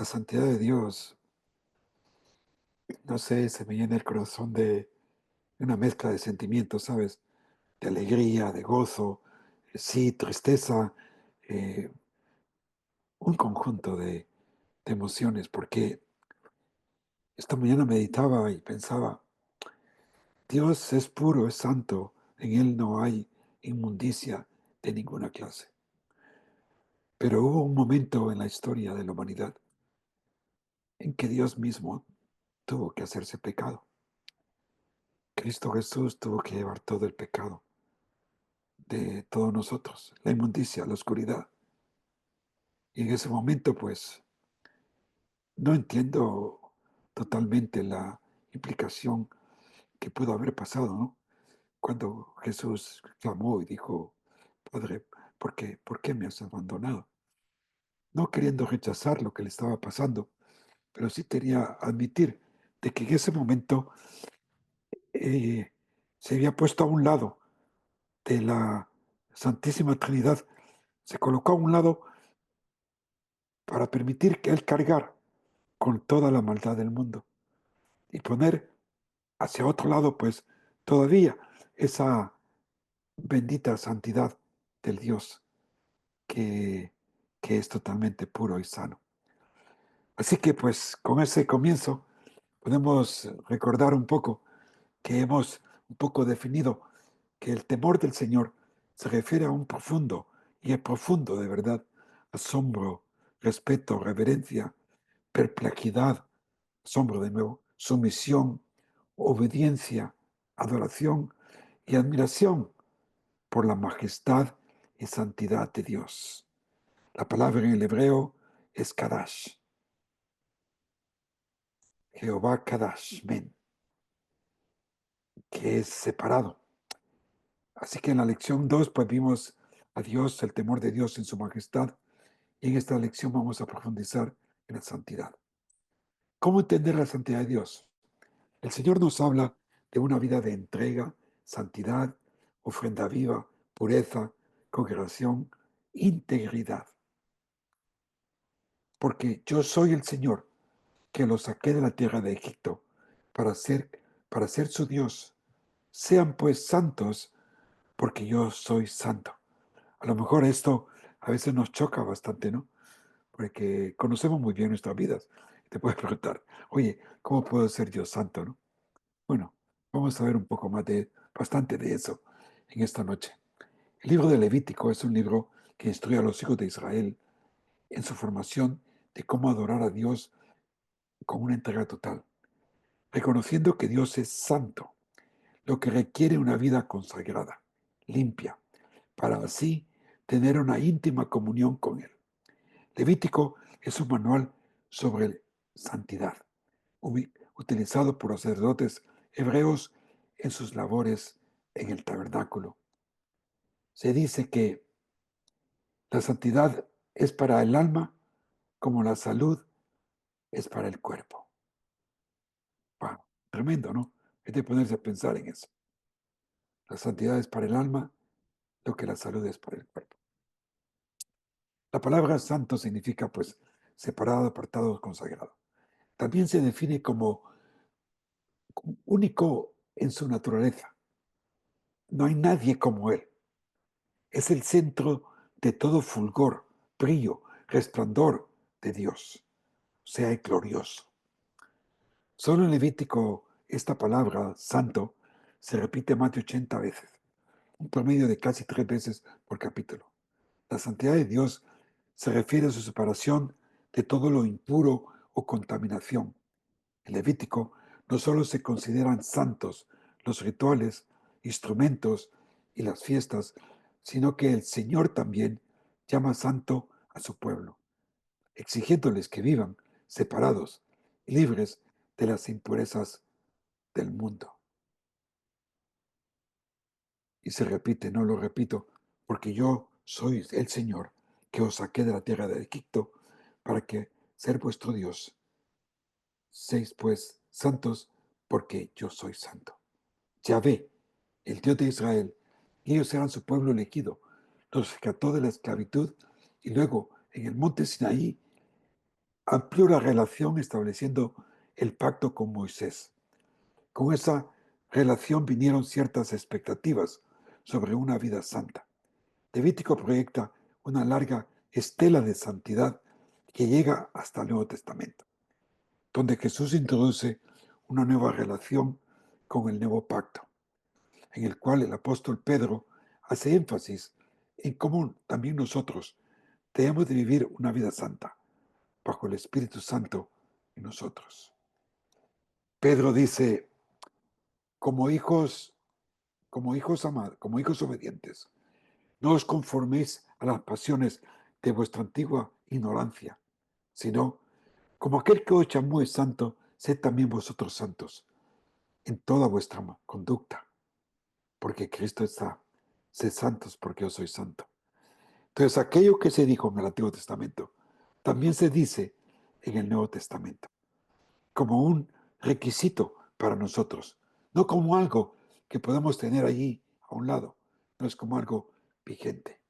santidad de Dios, no sé, se me llena el corazón de una mezcla de sentimientos, ¿sabes? De alegría, de gozo, sí, tristeza, eh, un conjunto de emociones, porque esta mañana meditaba y pensaba, Dios es puro, es santo, en Él no hay inmundicia de ninguna clase. Pero hubo un momento en la historia de la humanidad en que Dios mismo tuvo que hacerse pecado. Cristo Jesús tuvo que llevar todo el pecado de todos nosotros, la inmundicia, la oscuridad. Y en ese momento, pues, no entiendo totalmente la implicación que pudo haber pasado, ¿no? Cuando Jesús clamó y dijo, Padre, ¿por qué me has abandonado? No queriendo rechazar lo que le estaba pasando, pero sí quería admitir de que en ese momento eh, se había puesto a un lado de la Santísima Trinidad, se colocó a un lado para permitir que Él cargara con toda la maldad del mundo y poner hacia otro lado, pues, todavía esa bendita santidad del Dios que, que es totalmente puro y sano. Así que, pues, con ese comienzo podemos recordar un poco que hemos un poco definido que el temor del Señor se refiere a un profundo, y es profundo de verdad, asombro, respeto, reverencia, perplejidad, asombro de nuevo, sumisión, obediencia, adoración y admiración por la majestad y santidad de Dios. La palabra en el hebreo es Kadash, Jehová Kadash, men, que es separado. Así que en la lección 2 pues vimos a Dios, el temor de Dios en su majestad, y en esta lección vamos a profundizar en la santidad. ¿Cómo entender la santidad de Dios? El Señor nos habla de una vida de entrega, santidad, ofrenda viva, pureza, congregación, integridad. Porque yo soy el Señor que los saqué de la tierra de Egipto para ser su Dios. Sean pues santos porque yo soy santo. A lo mejor esto a veces nos choca bastante, ¿no? Porque conocemos muy bien nuestras vidas. Te puedes preguntar, oye, ¿cómo puedo ser yo santo, no? Bueno, vamos a ver un poco más bastante de eso en esta noche. El libro de Levítico es un libro que instruye a los hijos de Israel en su formación de cómo adorar a Dios con una entrega total, reconociendo que Dios es santo, lo que requiere una vida consagrada, limpia, para así tener una íntima comunión con Él. Levítico es un manual sobre santidad, utilizado por los sacerdotes hebreos en sus labores en el tabernáculo. Se dice que la santidad es para el alma como la salud es para el cuerpo. Wow, tremendo, ¿no? Es de ponerse a pensar en eso. La santidad es para el alma lo que la salud es para el cuerpo. La palabra santo significa, pues, separado, apartado, consagrado. También se define como único en su naturaleza. No hay nadie como Él. Es el centro de todo fulgor, brillo, resplandor de Dios. O sea, es glorioso. Solo en Levítico esta palabra, santo, se repite más de 80 veces, un promedio de casi 3 veces por capítulo. La santidad de Dios se refiere a su separación de todo lo impuro o contaminación. En Levítico no solo se consideran santos los rituales, instrumentos y las fiestas, sino que el Señor también llama santo a su pueblo, exigiéndoles que vivan separados y libres de las impurezas del mundo. Y se repite, no lo repito, porque yo soy el Señor que os saqué de la tierra de Egipto para que ser vuestro Dios. Seis pues santos porque yo soy santo. Yahvé, el Dios de Israel, y ellos eran su pueblo elegido, los rescató de la esclavitud y luego en el monte Sinaí amplió la relación estableciendo el pacto con Moisés. Con esa relación vinieron ciertas expectativas sobre una vida santa. Levítico proyecta una larga estela de santidad que llega hasta el Nuevo Testamento, donde Jesús introduce una nueva relación con el nuevo pacto, en el cual el apóstol Pedro hace énfasis en cómo también nosotros debemos de vivir una vida santa, bajo el Espíritu Santo en nosotros. Pedro dice, como hijos, como hijos amados, como hijos obedientes, no os conforméis a las pasiones de vuestra antigua ignorancia, sino, como aquel que os llamó es santo, sed también vosotros santos en toda vuestra conducta, porque Cristo está, sed santos porque yo soy santo. Entonces, aquello que se dijo en el Antiguo Testamento, también se dice en el Nuevo Testamento, como un requisito para nosotros, no como algo que podemos tener allí a un lado, no es como algo vigente.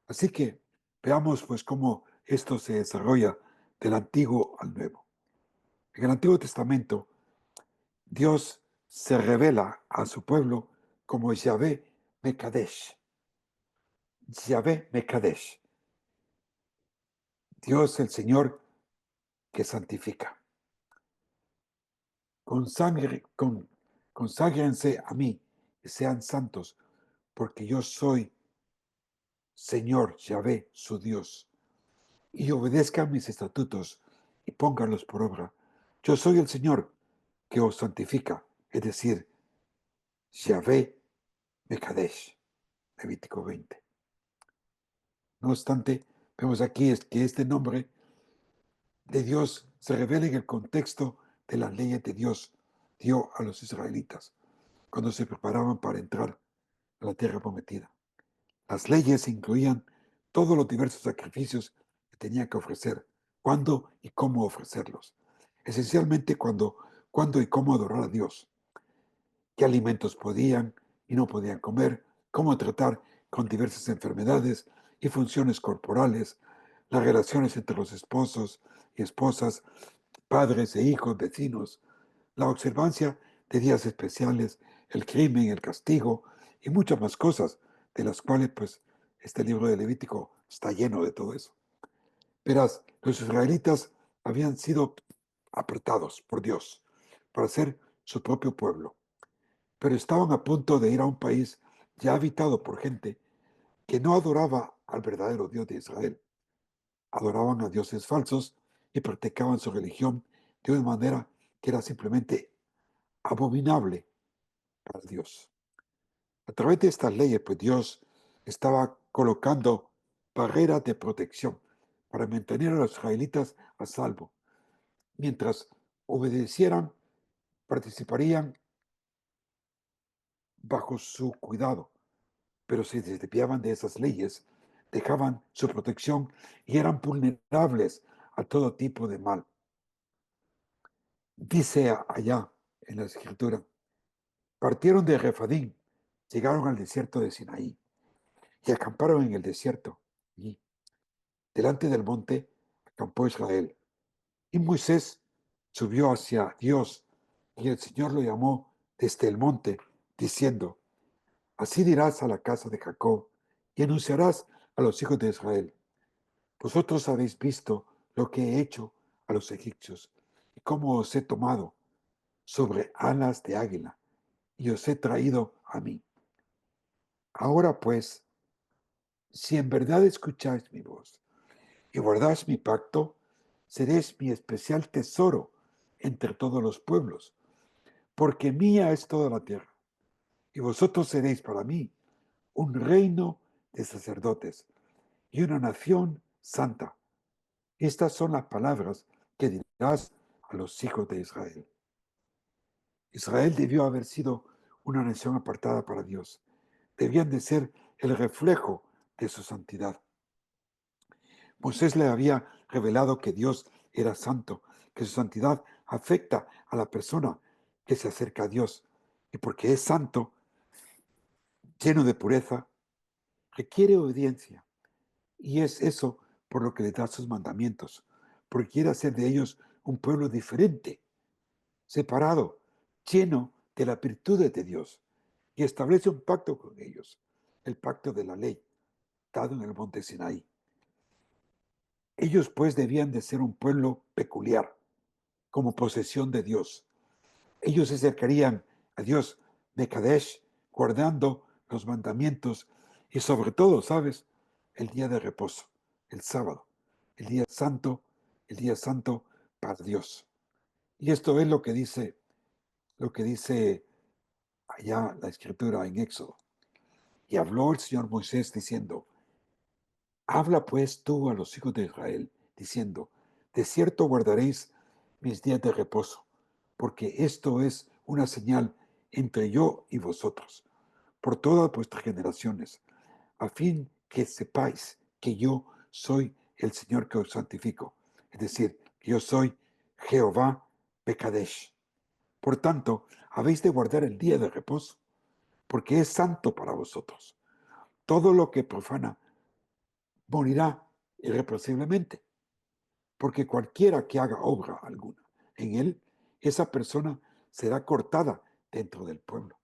Así que veamos pues cómo esto se desarrolla del Antiguo al Nuevo. En el Antiguo Testamento, Dios se revela a su pueblo como Yahvé Mekadesh. Yahvé Mekadesh. Dios el Señor que santifica. Conságrense a mí y sean santos, porque yo soy Señor Yahvé, su Dios. Y obedezcan mis estatutos y pónganlos por obra. Yo soy el Señor que os santifica, es decir, Yahvé Mekadesh, Levítico 20. No obstante, vemos aquí que este nombre de Dios se revela en el contexto de las leyes de Dios dio a los israelitas cuando se preparaban para entrar a la tierra prometida. Las leyes incluían todos los diversos sacrificios que tenían que ofrecer, cuándo y cómo ofrecerlos. Esencialmente, cuándo y cómo adorar a Dios, qué alimentos podían y no podían comer, cómo tratar con diversas enfermedades y funciones corporales, las relaciones entre los esposos y esposas, padres e hijos, vecinos, la observancia de días especiales, el crimen, el castigo y muchas más cosas, de las cuales pues este libro de Levítico está lleno de todo eso. Verás, los israelitas habían sido apretados por Dios para ser su propio pueblo, pero estaban a punto de ir a un país ya habitado por gente que no adoraba al verdadero Dios de Israel. Adoraban a dioses falsos y practicaban su religión de una manera que era simplemente abominable para Dios. A través de estas leyes, pues Dios estaba colocando barreras de protección para mantener a los israelitas a salvo. Mientras obedecieran, participarían bajo su cuidado, pero si se desviaban de esas leyes, dejaban su protección y eran vulnerables a todo tipo de mal. Dice allá en la escritura, partieron de Refadín, llegaron al desierto de Sinaí y acamparon en el desierto. Y delante del monte acampó Israel. Y Moisés subió hacia Dios y el Señor lo llamó desde el monte, diciendo, así dirás a la casa de Jacob y anunciarás a los hijos de Israel. Vosotros habéis visto lo que he hecho a los egipcios y cómo os he tomado sobre alas de águila y os he traído a mí. Ahora pues, si en verdad escucháis mi voz y guardáis mi pacto, seréis mi especial tesoro entre todos los pueblos, porque mía es toda la tierra, y vosotros seréis para mí un reino de sacerdotes y una nación santa. Estas son las palabras que dirás a los hijos de Israel. Israel debió haber sido una nación apartada para Dios. Debían de ser el reflejo de su santidad. Moisés le había revelado que Dios era santo, que su santidad afecta a la persona que se acerca a Dios. Y porque es santo, lleno de pureza, requiere obediencia. Y es eso por lo que le da sus mandamientos, porque quiere hacer de ellos un pueblo diferente, separado, lleno de la virtud de Dios, y establece un pacto con ellos, el pacto de la ley, dado en el monte Sinaí. Ellos pues debían de ser un pueblo peculiar, como posesión de Dios. Ellos se acercarían a Dios de Kadesh, guardando los mandamientos y sobre todo, ¿sabes? El día de reposo, el sábado, el el día santo para Dios. Y esto es lo que dice allá la escritura en Éxodo. Y habló el Señor Moisés diciendo, habla pues tú a los hijos de Israel, diciendo, de cierto guardaréis mis días de reposo, porque esto es una señal entre yo y vosotros, por todas vuestras generaciones, a fin que sepáis que yo soy el Señor que os santifico, es decir, que yo soy Jehová Pekadesh. Por tanto, habéis de guardar el día de reposo, porque es santo para vosotros. Todo lo que profana morirá irreprensiblemente, porque cualquiera que haga obra alguna en él, esa persona será cortada dentro del pueblo.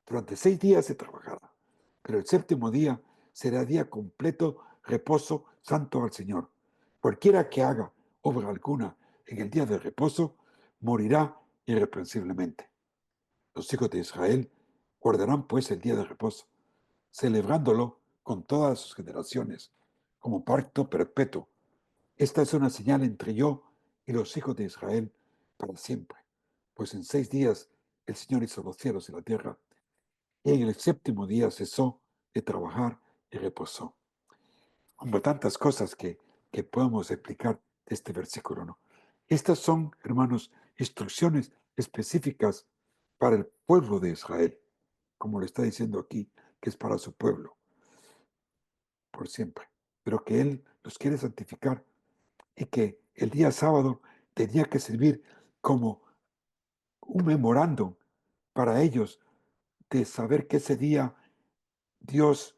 Durante 6 días se trabajará, pero el séptimo día será día completo, reposo santo al Señor. Cualquiera que haga obra alguna en el día de reposo, morirá irreprensiblemente. Los hijos de Israel guardarán pues el día de reposo, celebrándolo con todas sus generaciones, como pacto perpetuo. Esta es una señal entre yo y los hijos de Israel para siempre, pues en 6 días el Señor hizo los cielos y la tierra, y en el séptimo día cesó de trabajar y reposó. Como tantas cosas que podemos explicar de este versículo, ¿no? Estas son, hermanos, instrucciones específicas para el pueblo de Israel, como le está diciendo aquí, que es para su pueblo, por siempre, pero que Él los quiere santificar y que el día sábado tenía que servir como un memorándum para ellos de saber que ese día Dios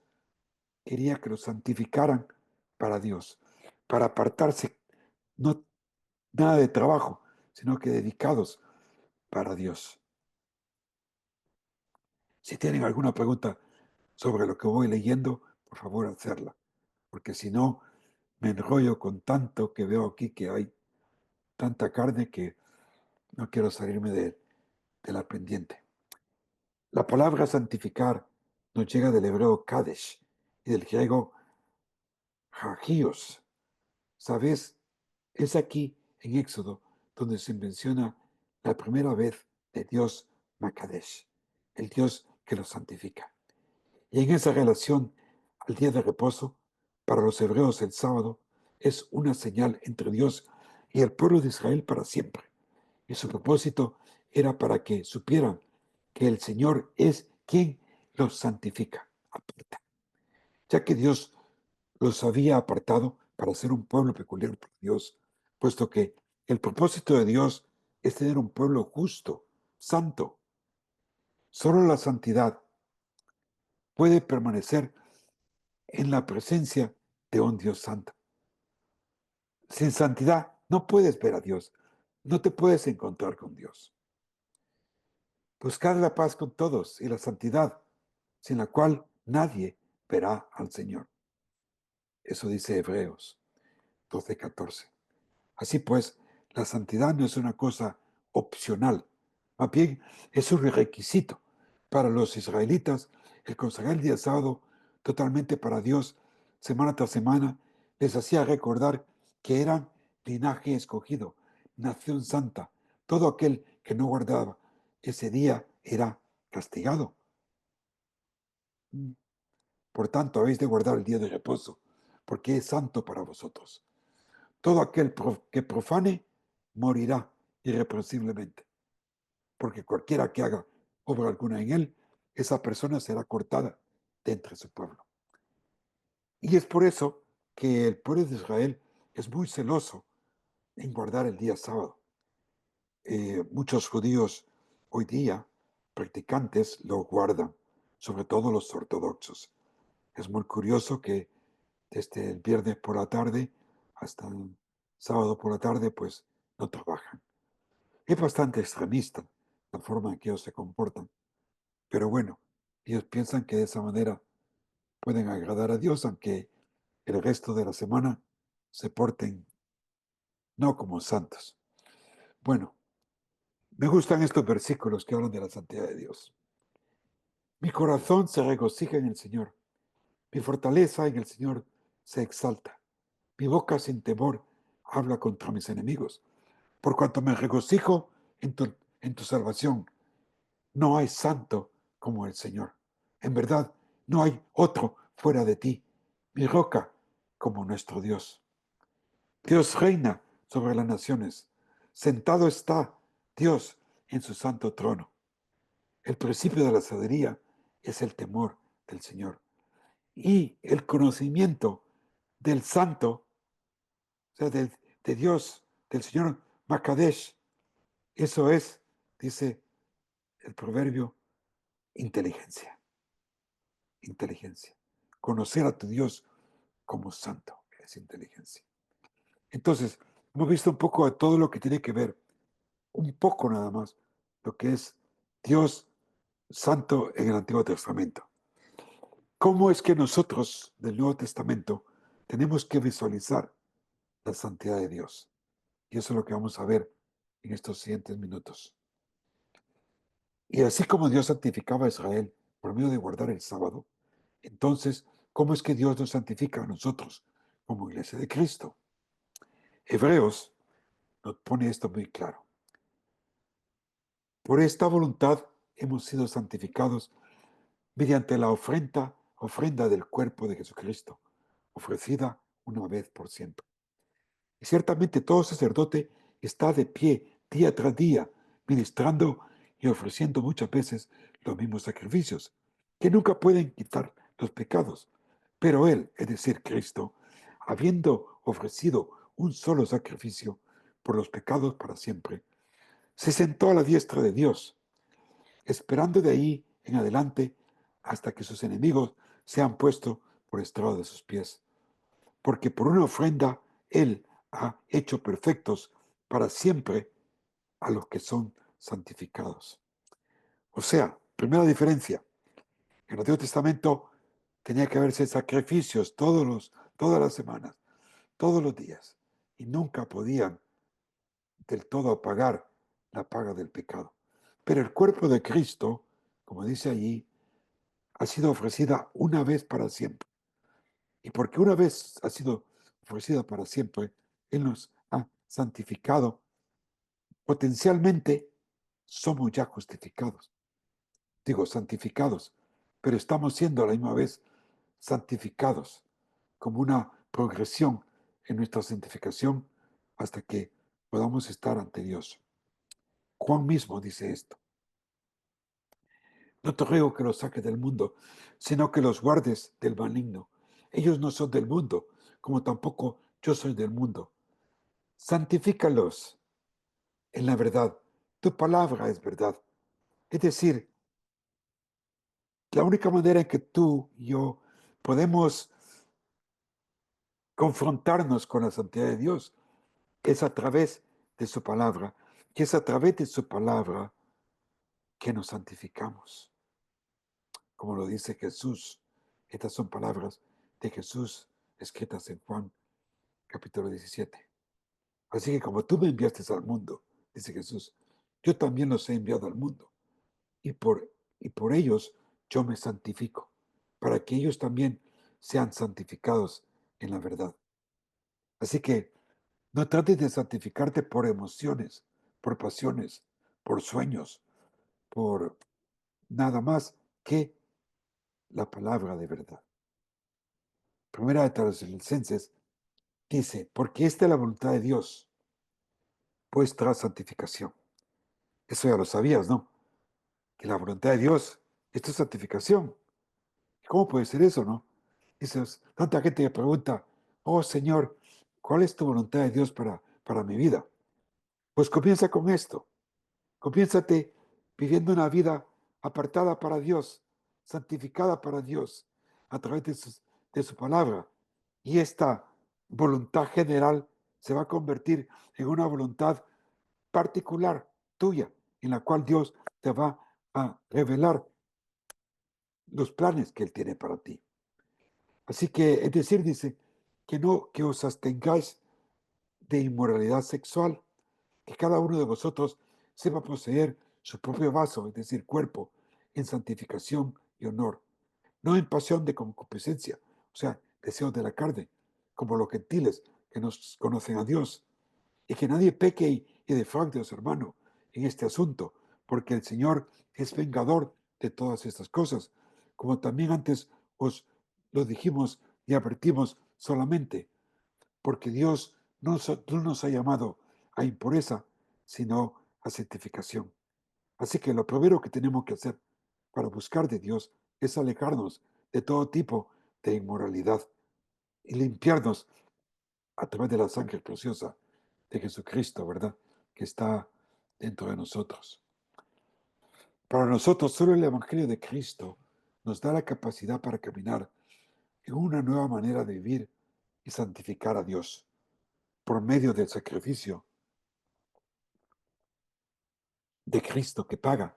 quería que los santificaran para Dios, para apartarse, no nada de trabajo, sino que dedicados para Dios. Si tienen alguna pregunta sobre lo que voy leyendo, por favor hacerla, porque si no, me enrollo con tanto que veo aquí que hay tanta carne que no quiero salirme de la pendiente. La palabra santificar nos llega del hebreo kadesh y del griego hagios. ¿Sabes? Es aquí en Éxodo donde se menciona la primera vez de Dios Makadesh, el Dios que los santifica. Y en esa relación al día de reposo, para los hebreos el sábado es una señal entre Dios y el pueblo de Israel para siempre. Y su propósito era para que supieran que el Señor es quien los santifica, aparta. Ya que Dios los había apartado para ser un pueblo peculiar por Dios, puesto que el propósito de Dios es tener un pueblo justo, santo. Solo la santidad puede permanecer en la presencia de un Dios santo. Sin santidad no puedes ver a Dios, no te puedes encontrar con Dios. Buscad la paz con todos y la santidad, sin la cual nadie verá al Señor. Eso dice Hebreos 12:14. Así pues, la santidad no es una cosa opcional, más bien es un requisito para los israelitas. El consagrar el día sábado totalmente para Dios, semana tras semana, les hacía recordar que eran linaje escogido, nación santa. Todo aquel que no guardaba ese día era castigado. Por tanto, habéis de guardar el día de reposo, porque es santo para vosotros. Todo aquel que profane morirá irreprensiblemente, porque cualquiera que haga obra alguna en él, esa persona será cortada de entre su pueblo. Y es por eso que el pueblo de Israel es muy celoso en guardar el día sábado. Muchos judíos hoy día, practicantes, lo guardan, sobre todo los ortodoxos. Es muy curioso que desde el viernes por la tarde hasta sábado por la tarde, pues no trabajan. Es bastante extremista la forma en que ellos se comportan, pero bueno, ellos piensan que de esa manera pueden agradar a Dios, aunque el resto de la semana se porten no como santos. Bueno, me gustan estos versículos que hablan de la santidad de Dios. Mi corazón se regocija en el Señor, mi fortaleza en el Señor se exalta. Mi boca sin temor habla contra mis enemigos, por cuanto me regocijo en tu salvación. No hay santo como el Señor. En verdad, no hay otro fuera de ti, mi roca como nuestro Dios. Dios reina sobre las naciones. Sentado está Dios en su santo trono. El principio de la sabiduría es el temor del Señor. Y el conocimiento del santo, o sea, de Dios, del Señor Makadesh, eso es, dice el proverbio, inteligencia. Inteligencia. Conocer a tu Dios como santo es inteligencia. Entonces, hemos visto un poco de todo lo que tiene que ver, un poco nada más, lo que es Dios santo en el Antiguo Testamento. ¿Cómo es que nosotros del Nuevo Testamento tenemos que visualizar la santidad de Dios? Y eso es lo que vamos a ver en estos siguientes minutos. Y así como Dios santificaba a Israel por medio de guardar el sábado, entonces, ¿cómo es que Dios nos santifica a nosotros como iglesia de Cristo? Hebreos nos pone esto muy claro. Por esta voluntad hemos sido santificados mediante la ofrenda del cuerpo de Jesucristo, ofrecida una vez por siempre. Y ciertamente todo sacerdote está de pie día tras día, ministrando y ofreciendo muchas veces los mismos sacrificios, que nunca pueden quitar los pecados. Pero Él, es decir, Cristo, habiendo ofrecido un solo sacrificio por los pecados para siempre, se sentó a la diestra de Dios, esperando de ahí en adelante hasta que sus enemigos sean puestos por estrado de sus pies. Porque por una ofrenda Él ha hecho perfectos para siempre a los que son santificados. O sea, primera diferencia, en el Antiguo Testamento tenía que haberse sacrificios todas las semanas, todos los días, y nunca podían del todo pagar la paga del pecado. Pero el cuerpo de Cristo, como dice allí, ha sido ofrecida una vez para siempre. Y porque una vez ha sido ofrecida para siempre, Él nos ha santificado. Potencialmente somos ya justificados, digo santificados, pero estamos siendo a la misma vez santificados como una progresión en nuestra santificación hasta que podamos estar ante Dios. Juan mismo dice esto. No te ruego que los saques del mundo, sino que los guardes del maligno. Ellos no son del mundo, como tampoco yo soy del mundo. Santifícalos en la verdad. Tu palabra es verdad. Es decir, la única manera en que tú y yo podemos confrontarnos con la santidad de Dios es a través de su palabra. Y es a través de su palabra que nos santificamos. Como lo dice Jesús. Estas son palabras de Jesús escritas en Juan capítulo 17. Así que como tú me enviaste al mundo, dice Jesús, yo también los he enviado al mundo. Y por ellos yo me santifico, para que ellos también sean santificados en la verdad. Así que no trates de santificarte por emociones, por pasiones, por sueños, por nada más que la palabra de verdad. Primera de Tesalonicenses dice, porque esta es la voluntad de Dios, vuestra santificación. Eso ya lo sabías, ¿no? Que la voluntad de Dios es tu santificación. ¿Cómo puede ser eso, no? Dices, tanta gente que pregunta, oh Señor, ¿cuál es tu voluntad de Dios para mi vida? Pues comienza con esto. Comiénzate viviendo una vida apartada para Dios, santificada para Dios, a través de su palabra. Y esta voluntad general se va a convertir en una voluntad particular tuya, en la cual Dios te va a revelar los planes que Él tiene para ti. Así que, es decir, dice, que no, que os abstengáis de inmoralidad sexual, que cada uno de vosotros sepa poseer su propio vaso, es decir, cuerpo, en santificación y honor, no en pasión de concupiscencia, o sea, deseos de la carne, como los gentiles que no conocen a Dios, y que nadie peque y defraude a su hermano en este asunto, porque el Señor es vengador de todas estas cosas, como también antes os lo dijimos y advertimos solamente, porque Dios no nos ha llamado a impureza, sino a santificación. Así que lo primero que tenemos que hacer para buscar de Dios es alejarnos de todo tipo de inmoralidad y limpiarnos a través de la sangre preciosa de Jesucristo, ¿verdad? Que está dentro de nosotros. Para nosotros, solo el Evangelio de Cristo nos da la capacidad para caminar en una nueva manera de vivir y santificar a Dios por medio del sacrificio de Cristo que paga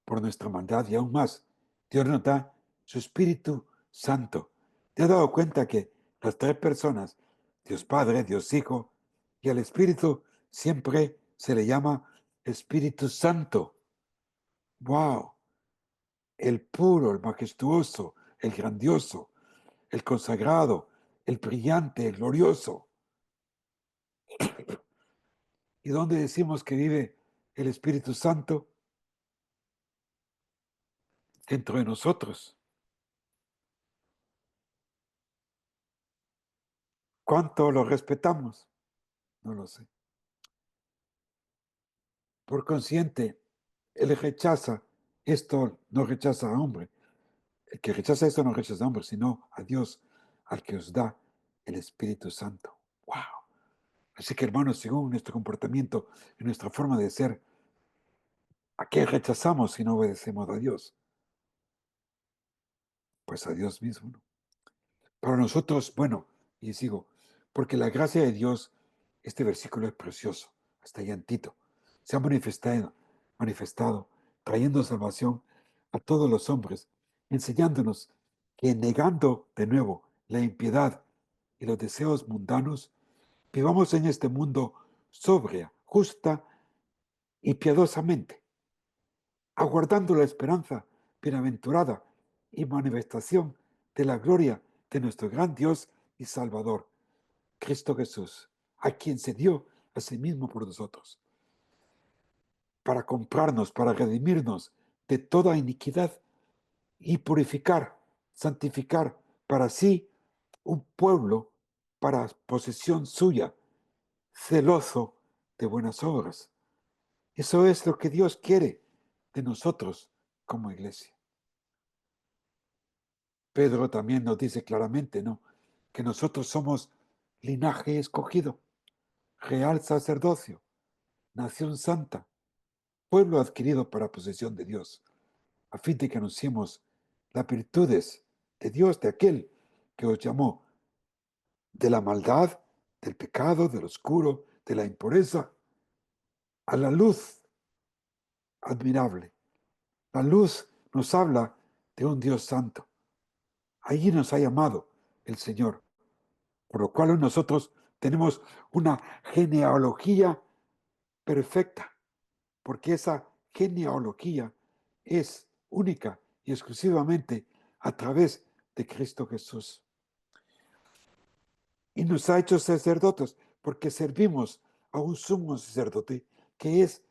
por nuestra maldad y aún más, Dios nos da su Espíritu Santo. ¿Te has dado cuenta que las tres personas, Dios Padre, Dios Hijo y al Espíritu, siempre se le llama Espíritu Santo? ¡Wow! El puro, el majestuoso, el grandioso, el consagrado, el brillante, el glorioso. ¿Y dónde decimos que vive el Espíritu Santo? Dentro de nosotros. ¿Cuánto lo respetamos? No lo sé. Por consciente, él rechaza esto, no rechaza a hombre. El que rechaza esto no rechaza a hombre, sino a Dios, al que os da el Espíritu Santo. ¡Wow! Así que, hermanos, según nuestro comportamiento y nuestra forma de ser, ¿a qué rechazamos si no obedecemos a Dios? Pues a Dios mismo, ¿no? Para nosotros, bueno, y sigo, porque la gracia de Dios, este versículo es precioso, hasta allá en Tito, se ha manifestado, trayendo salvación a todos los hombres, enseñándonos que negando de nuevo la impiedad y los deseos mundanos, vivamos en este mundo sobria, justa y piadosamente, aguardando la esperanza bienaventurada y manifestación de la gloria de nuestro gran Dios y Salvador, Cristo Jesús, a quien se dio a sí mismo por nosotros, para comprarnos, para redimirnos de toda iniquidad y purificar, santificar para sí un pueblo para posesión suya, celoso de buenas obras. Eso es lo que Dios quiere de nosotros como iglesia. Pedro también nos dice claramente, ¿no? Que nosotros somos linaje escogido, real sacerdocio, nación santa, pueblo adquirido para posesión de Dios, a fin de que anunciemos las virtudes de Dios, de aquel que os llamó de la maldad, del pecado, del oscuro, de la impureza, a la luz admirable. La luz nos habla de un Dios santo. Allí nos ha llamado el Señor, por lo cual nosotros tenemos una genealogía perfecta, porque esa genealogía es única y exclusivamente a través de Cristo Jesús. Y nos ha hecho sacerdotes porque servimos a un sumo sacerdote que es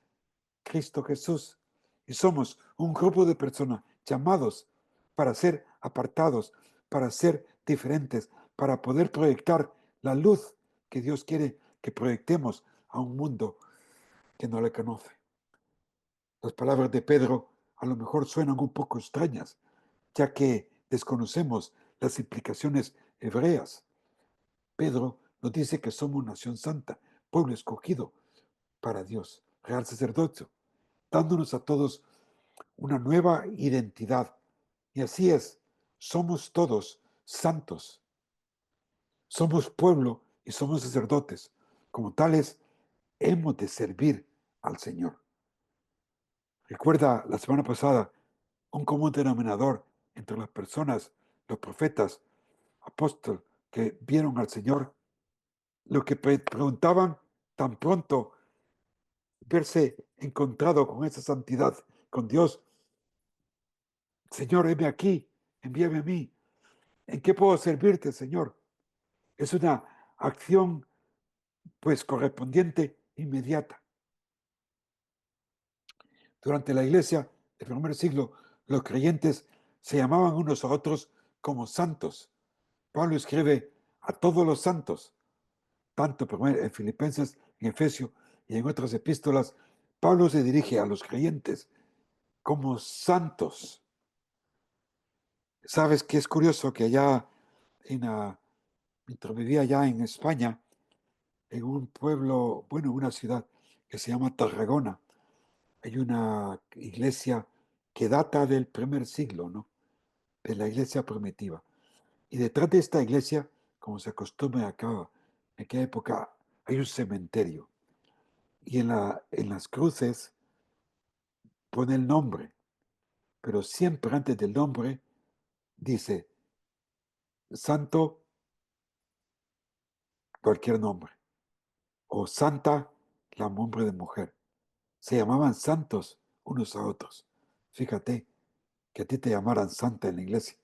Cristo Jesús. Y somos un grupo de personas llamados para ser apartados, para ser diferentes, para poder proyectar la luz que Dios quiere que proyectemos a un mundo que no le conoce. Las palabras de Pedro a lo mejor suenan un poco extrañas, ya que desconocemos las implicaciones hebreas. Pedro nos dice que somos nación santa, pueblo escogido para Dios, real sacerdocio, dándonos a todos una nueva identidad. Y así es, somos todos santos, somos pueblo y somos sacerdotes, Como tales, hemos de servir al Señor. Recuerda la semana pasada un común denominador entre las personas, los profetas, apóstoles que vieron al Señor, lo que preguntaban tan pronto verse encontrado con esa santidad, con Dios: Señor, heme aquí, envíame a mí. ¿En qué puedo servirte, Señor? Es una acción, pues, correspondiente, inmediata. Durante la iglesia del primer siglo, los creyentes se llamaban unos a otros como santos. Pablo escribe a todos los santos, tanto en Filipenses, en Efesios y en otras epístolas. Pablo se dirige a los creyentes como santos. Sabes que es curioso que allá mientras vivía allá en España, en un pueblo, bueno, una ciudad que se llama Tarragona, hay una iglesia que data del primer siglo, ¿no? De la iglesia primitiva. Y detrás de esta iglesia, como se acostumbra acá, en aquella época, hay un cementerio. Y en las cruces pone el nombre, pero siempre antes del nombre dice santo, cualquier nombre, o santa, la nombre de mujer. Se llamaban santos unos a otros. Fíjate que a ti te llamaran santa en la iglesia.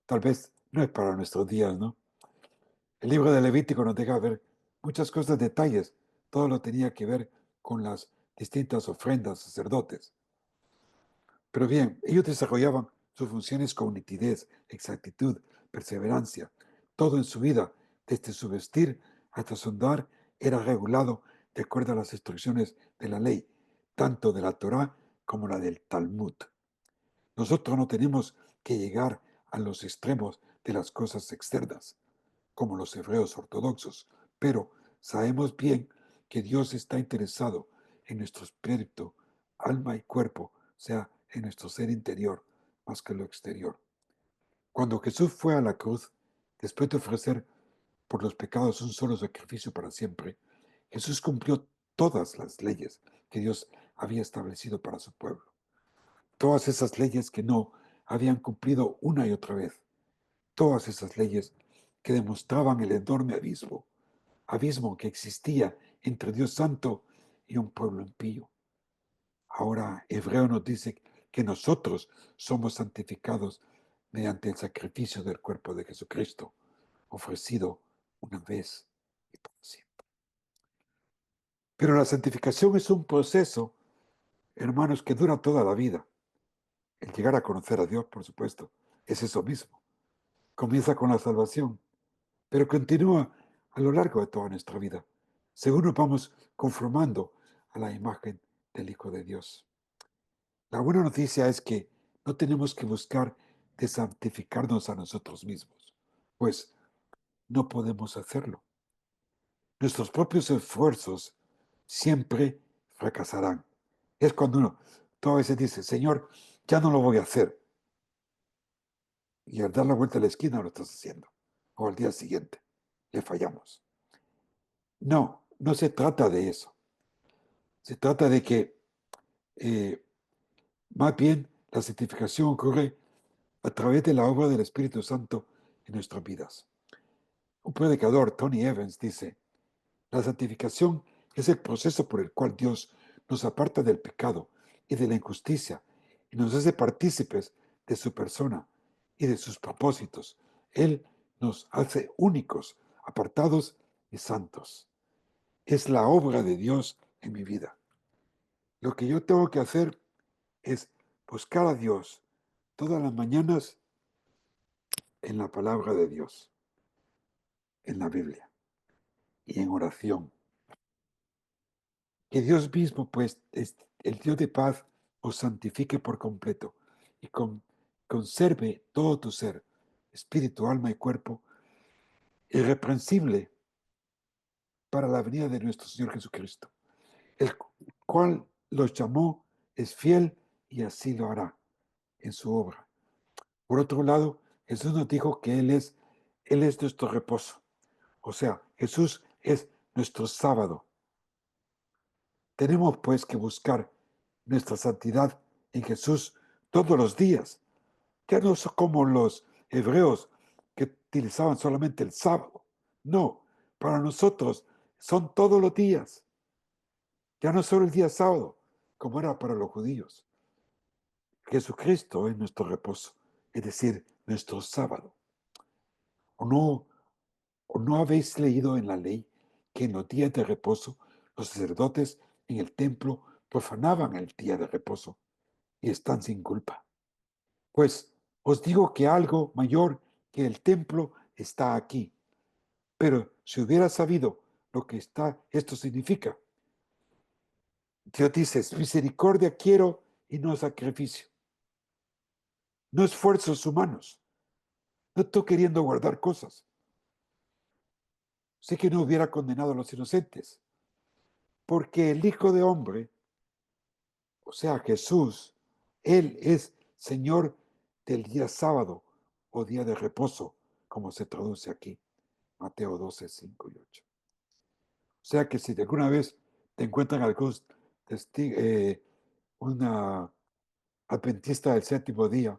Tal vez no es para nuestros días, ¿no? El libro de Levítico nos deja ver muchas cosas, detalles. Todo lo tenía que ver con las distintas ofrendas sacerdotes. Pero bien, ellos desarrollaban sus funciones con nitidez, exactitud, perseverancia. Todo en su vida, desde su vestir hasta su andar, era regulado de acuerdo a las instrucciones de la ley, tanto de la Torá como la del Talmud. Nosotros no tenemos que llegar a los extremos de las cosas externas, como los hebreos ortodoxos, pero sabemos bien que Dios está interesado en nuestro espíritu, alma y cuerpo, o sea, en nuestro ser interior, más que lo exterior. Cuando Jesús fue a la cruz, después de ofrecer por los pecados un solo sacrificio para siempre, Jesús cumplió todas las leyes que Dios había establecido para su pueblo. Todas esas leyes que no habían cumplido una y otra vez. Todas esas leyes que demostraban el enorme abismo que existía entre Dios Santo y un pueblo impío. Ahora Hebreo nos dice que nosotros somos santificados mediante el sacrificio del cuerpo de Jesucristo, ofrecido una vez y por siempre. Pero la santificación es un proceso, hermanos, que dura toda la vida. El llegar a conocer a Dios, por supuesto, es eso mismo. Comienza con la salvación, pero continúa a lo largo de toda nuestra vida, según nos vamos conformando a la imagen del Hijo de Dios. La buena noticia es que no tenemos que buscar de santificarnos a nosotros mismos, pues no podemos hacerlo. Nuestros propios esfuerzos siempre fracasarán. Es cuando uno, tú a veces dice, Señor, ya no lo voy a hacer. Y al dar la vuelta a la esquina lo estás haciendo. O al día siguiente, le fallamos. No, no se trata de eso. Se trata de que eh, más bien la santificación ocurre a través de la obra del Espíritu Santo en nuestras vidas. Un predicador, Tony Evans, dice: la santificación es el proceso por el cual Dios nos aparta del pecado y de la injusticia y nos hace partícipes de su persona y de sus propósitos. Él nos hace únicos, apartados y santos. Es la obra de Dios en mi vida. Lo que yo tengo que hacer es buscar a Dios todas las mañanas en la palabra de Dios, en la Biblia y en oración. Que Dios mismo, pues, el Dios de paz, os santifique por completo y conserve todo tu ser, espíritu, alma y cuerpo, irreprensible para la venida de nuestro Señor Jesucristo, el cual los llamó, es fiel y así lo hará en su obra. Por otro lado, Jesús nos dijo que Él es nuestro reposo. O sea, Jesús es nuestro sábado. Tenemos pues que buscar nuestra santidad en Jesús todos los días. Ya no son como los hebreos que utilizaban solamente el sábado. No, para nosotros son todos los días. Ya no solo el día sábado, como era para los judíos. Jesucristo es nuestro reposo, es decir, nuestro sábado. ¿O no habéis leído en la ley que en los días de reposo los sacerdotes en el templo profanaban el día de reposo y están sin culpa? Pues os digo que algo mayor que el templo está aquí. Pero si hubiera sabido lo que esto significa, Dios dice, misericordia quiero y no sacrificio. No esfuerzos humanos. No estoy queriendo guardar cosas. Sé que no hubiera condenado a los inocentes, porque el Hijo de Hombre, o sea, Jesús, Él es Señor del día sábado o día de reposo, como se traduce aquí, Mateo 12, 5 y 8. O sea que si de alguna vez te encuentran algún una adventista del séptimo día,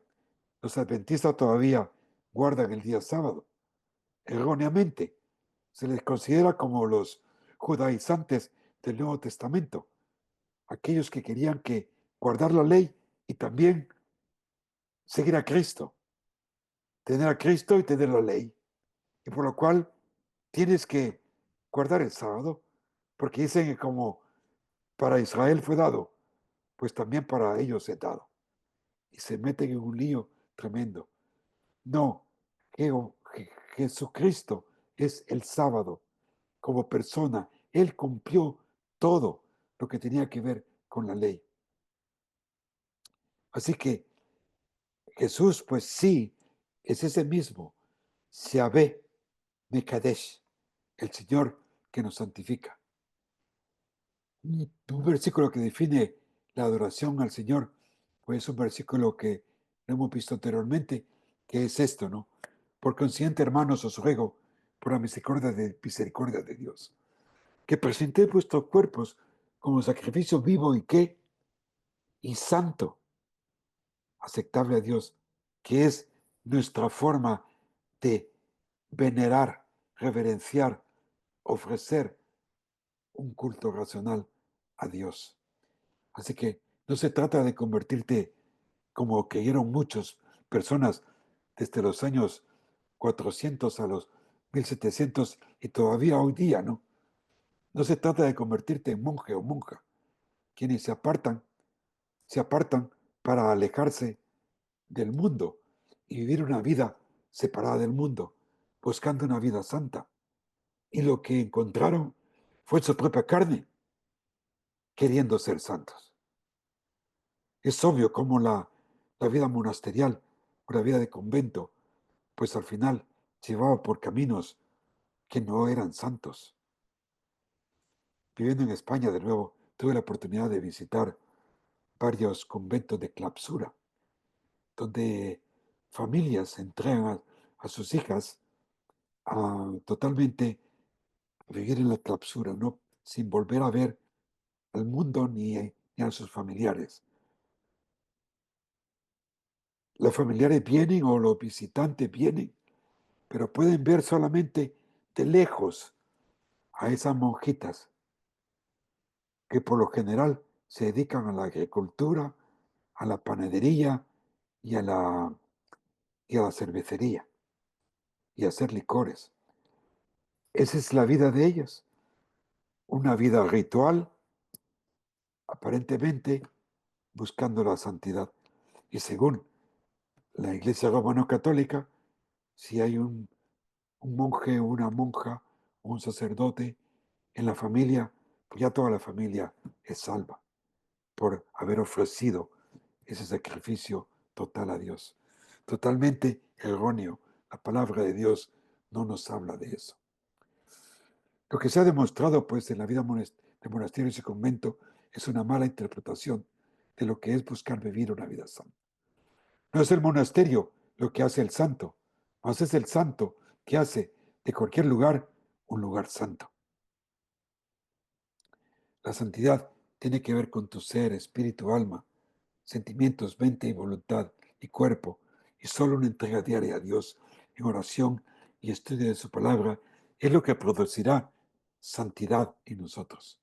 los adventistas todavía guardan el día sábado, erróneamente. Se les considera como los judaizantes del Nuevo Testamento, aquellos que querían que guardar la ley y también seguir a Cristo, tener a Cristo y tener la ley. Y por lo cual tienes que guardar el sábado, porque dicen que como para Israel fue dado, pues también para ellos es dado. Y se meten en un lío tremendo. No, Jesucristo es el sábado como persona. Él cumplió todo lo que tenía que ver con la ley. Así que Jesús, pues sí, es ese mismo, Yahvé Mekadesh, el Señor que nos santifica. Un versículo que define la adoración al Señor, pues es un versículo que lo hemos visto anteriormente, que es esto, ¿no? Por consiguiente, hermanos, os ruego, por la misericordia de Dios, que presentéis vuestros cuerpos como sacrificio vivo y qué, y santo, aceptable a Dios, que es nuestra forma de venerar, reverenciar, ofrecer un culto racional a Dios. Así que no se trata de convertirte como creyeron muchas personas desde los años 400 a los 1700 y todavía hoy día, ¿no? No se trata de convertirte en monje o monja, quienes se apartan para alejarse del mundo y vivir una vida separada del mundo, buscando una vida santa. Y lo que encontraron fue su propia carne, queriendo ser santos. Es obvio cómo la vida monasterial o la vida de convento, pues al final llevaba por caminos que no eran santos. Viviendo en España de nuevo, tuve la oportunidad de visitar varios conventos de clausura, donde familias entregan a sus hijas a totalmente vivir en la clausura, ¿no? Sin volver a ver al mundo ni a sus familiares. Los familiares vienen o los visitantes vienen, pero pueden ver solamente de lejos a esas monjitas que por lo general se dedican a la agricultura, a la panadería y y a la cervecería y a hacer licores. Esa es la vida de ellas, una vida ritual, aparentemente buscando la santidad. Y según la Iglesia Romano-Católica, si hay un monje, una monja, un sacerdote en la familia, pues ya toda la familia es salva por haber ofrecido ese sacrificio total a Dios. Totalmente erróneo. La palabra de Dios no nos habla de eso. Lo que se ha demostrado, pues, en la vida de monasterios y convento es una mala interpretación de lo que es buscar vivir una vida santa. No es el monasterio lo que hace el santo, más es el santo que hace de cualquier lugar un lugar santo. La santidad tiene que ver con tu ser, espíritu, alma, sentimientos, mente y voluntad y cuerpo, y solo una entrega diaria a Dios en oración y estudio de su palabra es lo que producirá santidad en nosotros.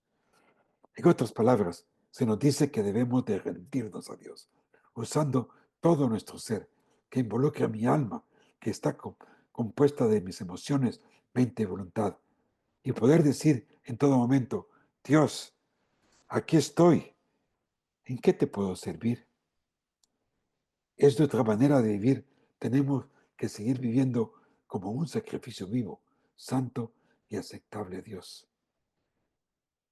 En otras palabras, se nos dice que debemos de rendirnos a Dios, usando todo nuestro ser, que involucra mi alma, que está compuesta de mis emociones, mente y voluntad, y poder decir en todo momento, Dios, aquí estoy, ¿en qué te puedo servir? Es nuestra manera de vivir. Tenemos que seguir viviendo como un sacrificio vivo, santo y aceptable a Dios.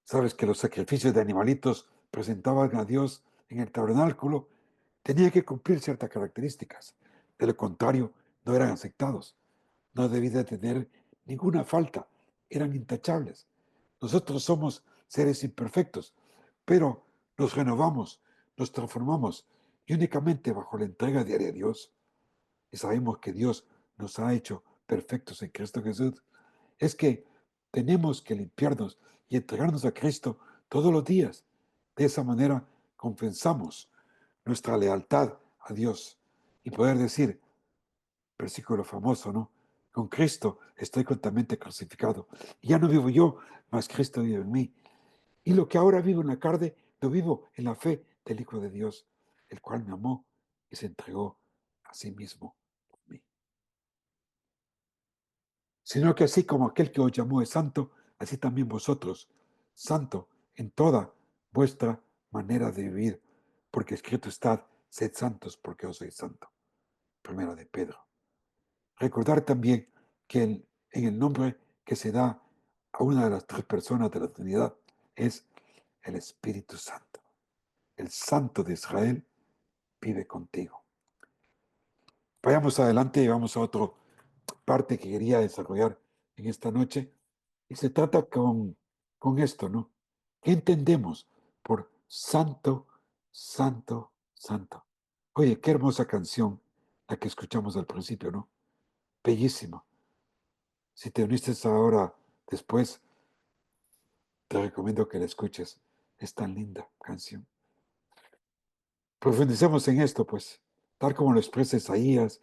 Sabes que los sacrificios de animalitos presentaban a Dios en el tabernáculo tenían que cumplir ciertas características. De lo contrario, no eran aceptados. No debían de tener ninguna falta. Eran intachables. Nosotros somos seres imperfectos, pero nos renovamos, nos transformamos y únicamente bajo la entrega diaria a Dios y sabemos que Dios nos ha hecho perfectos en Cristo Jesús, es que tenemos que limpiarnos y entregarnos a Cristo todos los días. De esa manera confesamos nuestra lealtad a Dios y poder decir, versículo famoso, ¿no? Con Cristo estoy totalmente crucificado. Y ya no vivo yo, mas Cristo vive en mí. Y lo que ahora vivo en la carne, lo vivo en la fe del Hijo de Dios, el cual me amó y se entregó a sí mismo por mí. Sino que así como aquel que os llamó es santo, así también vosotros, santo en toda vuestra manera de vivir, porque escrito está, sed santos porque yo soy santo. Primera de Pedro. Recordar también que en el nombre que se da a una de las tres personas de la Trinidad es el Espíritu Santo. El Santo de Israel vive contigo. Vayamos adelante y vamos a otra parte que quería desarrollar en esta noche. Y se trata con esto, ¿no? ¿Qué entendemos por santo, santo, santo? Oye, qué hermosa canción la que escuchamos al principio, ¿no? Bellísima. Si te uniste ahora después, te recomiendo que la escuches. Es tan linda canción. Profundicemos en esto, pues, tal como lo expresa Isaías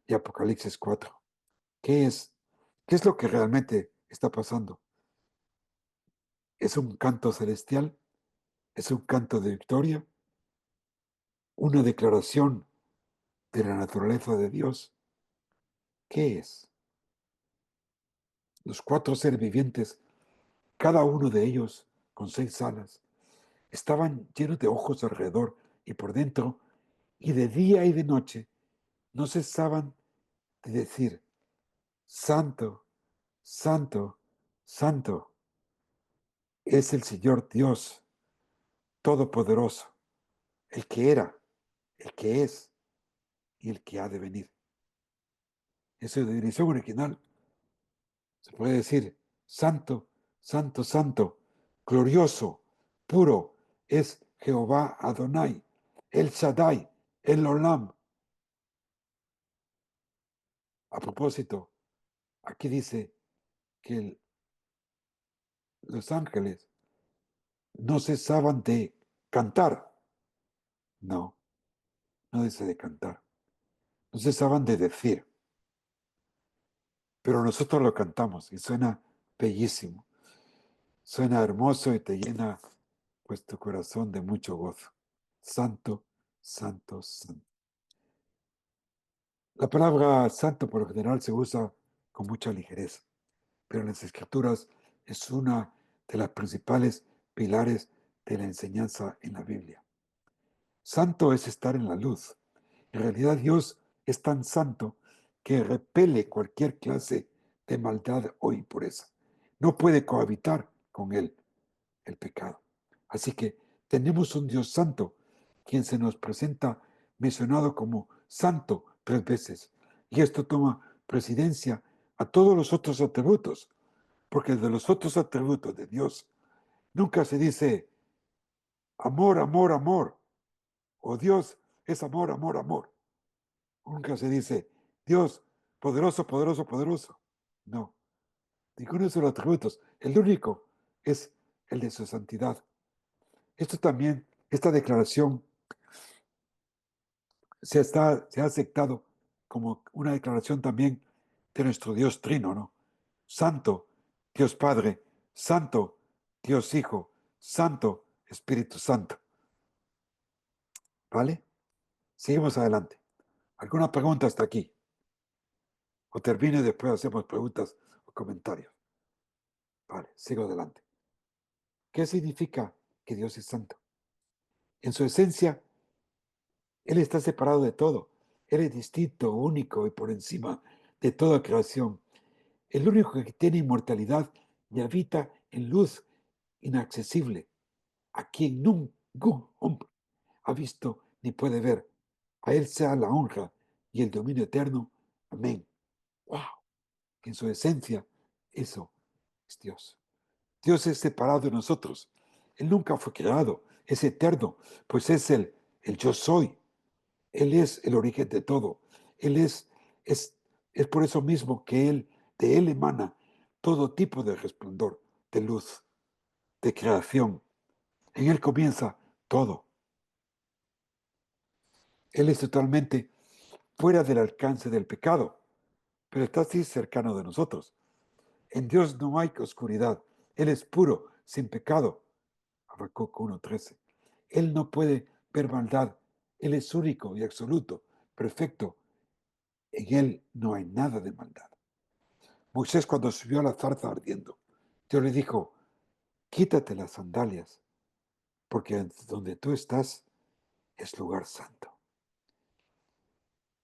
y Apocalipsis 4. ¿Qué es? ¿Qué es lo que realmente está pasando? ¿Es un canto celestial? ¿Es un canto de victoria? ¿Una declaración de la naturaleza de Dios? ¿Qué es? Los cuatro seres vivientes, cada uno de ellos con 6 alas, estaban llenos de ojos alrededor y por dentro, y de día y de noche no cesaban de decir, Santo, Santo, Santo, es el Señor Dios Todopoderoso, el que era, el que es y el que ha de venir. En su definición original se puede decir, Santo, Santo, Santo, glorioso, puro, es Jehová Adonai, el Shaddai, el Olam. A propósito, aquí dice que los ángeles no cesaban de cantar. No, no dice de cantar. No cesaban de decir. Pero nosotros lo cantamos y suena bellísimo. Suena hermoso y te llena pues tu corazón de mucho gozo. Santo, santo, santo. La palabra santo por lo general se usa con mucha ligereza, pero en las escrituras es una de las principales pilares de la enseñanza en la Biblia. Santo es estar en la luz. En realidad Dios es tan santo que repele cualquier clase de maldad o impureza. No puede cohabitar con él el pecado. Así que tenemos un Dios santo, quien se nos presenta mencionado como santo 3 veces. Y esto toma presidencia a todos los otros atributos, porque de los otros atributos de Dios nunca se dice amor, amor, amor, o Dios es amor, amor, amor. Nunca se dice Dios poderoso, poderoso, poderoso. No, ninguno de sus atributos. El único es el de su santidad. Esto también, esta declaración se ha aceptado como una declaración también de nuestro Dios Trino, ¿no? Santo, Dios Padre, Santo, Dios Hijo, Santo, Espíritu Santo. ¿Vale? Seguimos adelante. ¿Alguna pregunta hasta aquí? O termine y después hacemos preguntas o comentarios. Vale, sigo adelante. ¿Qué significa que Dios es santo? En su esencia, Él está separado de todo. Él es distinto, único y por encima de toda creación. El único que tiene inmortalidad y habita en luz inaccesible, a quien ningún hombre ha visto ni puede ver. A Él sea la honra y el dominio eterno. Amén. ¡Wow! En su esencia, eso es Dios. Dios es separado de nosotros. Él nunca fue creado, es eterno, pues es el yo soy. Él es el origen de todo. Él es, es por eso mismo que de Él emana todo tipo de resplandor, de luz, de creación. En Él comienza todo. Él es totalmente fuera del alcance del pecado, pero está así cercano de nosotros. En Dios no hay oscuridad. Él es puro, sin pecado. Habacuc 1:13. Él no puede ver maldad. Él es único y absoluto, perfecto. En Él no hay nada de maldad. Moisés cuando subió a la zarza ardiendo, Dios le dijo, quítate las sandalias, porque donde tú estás es lugar santo.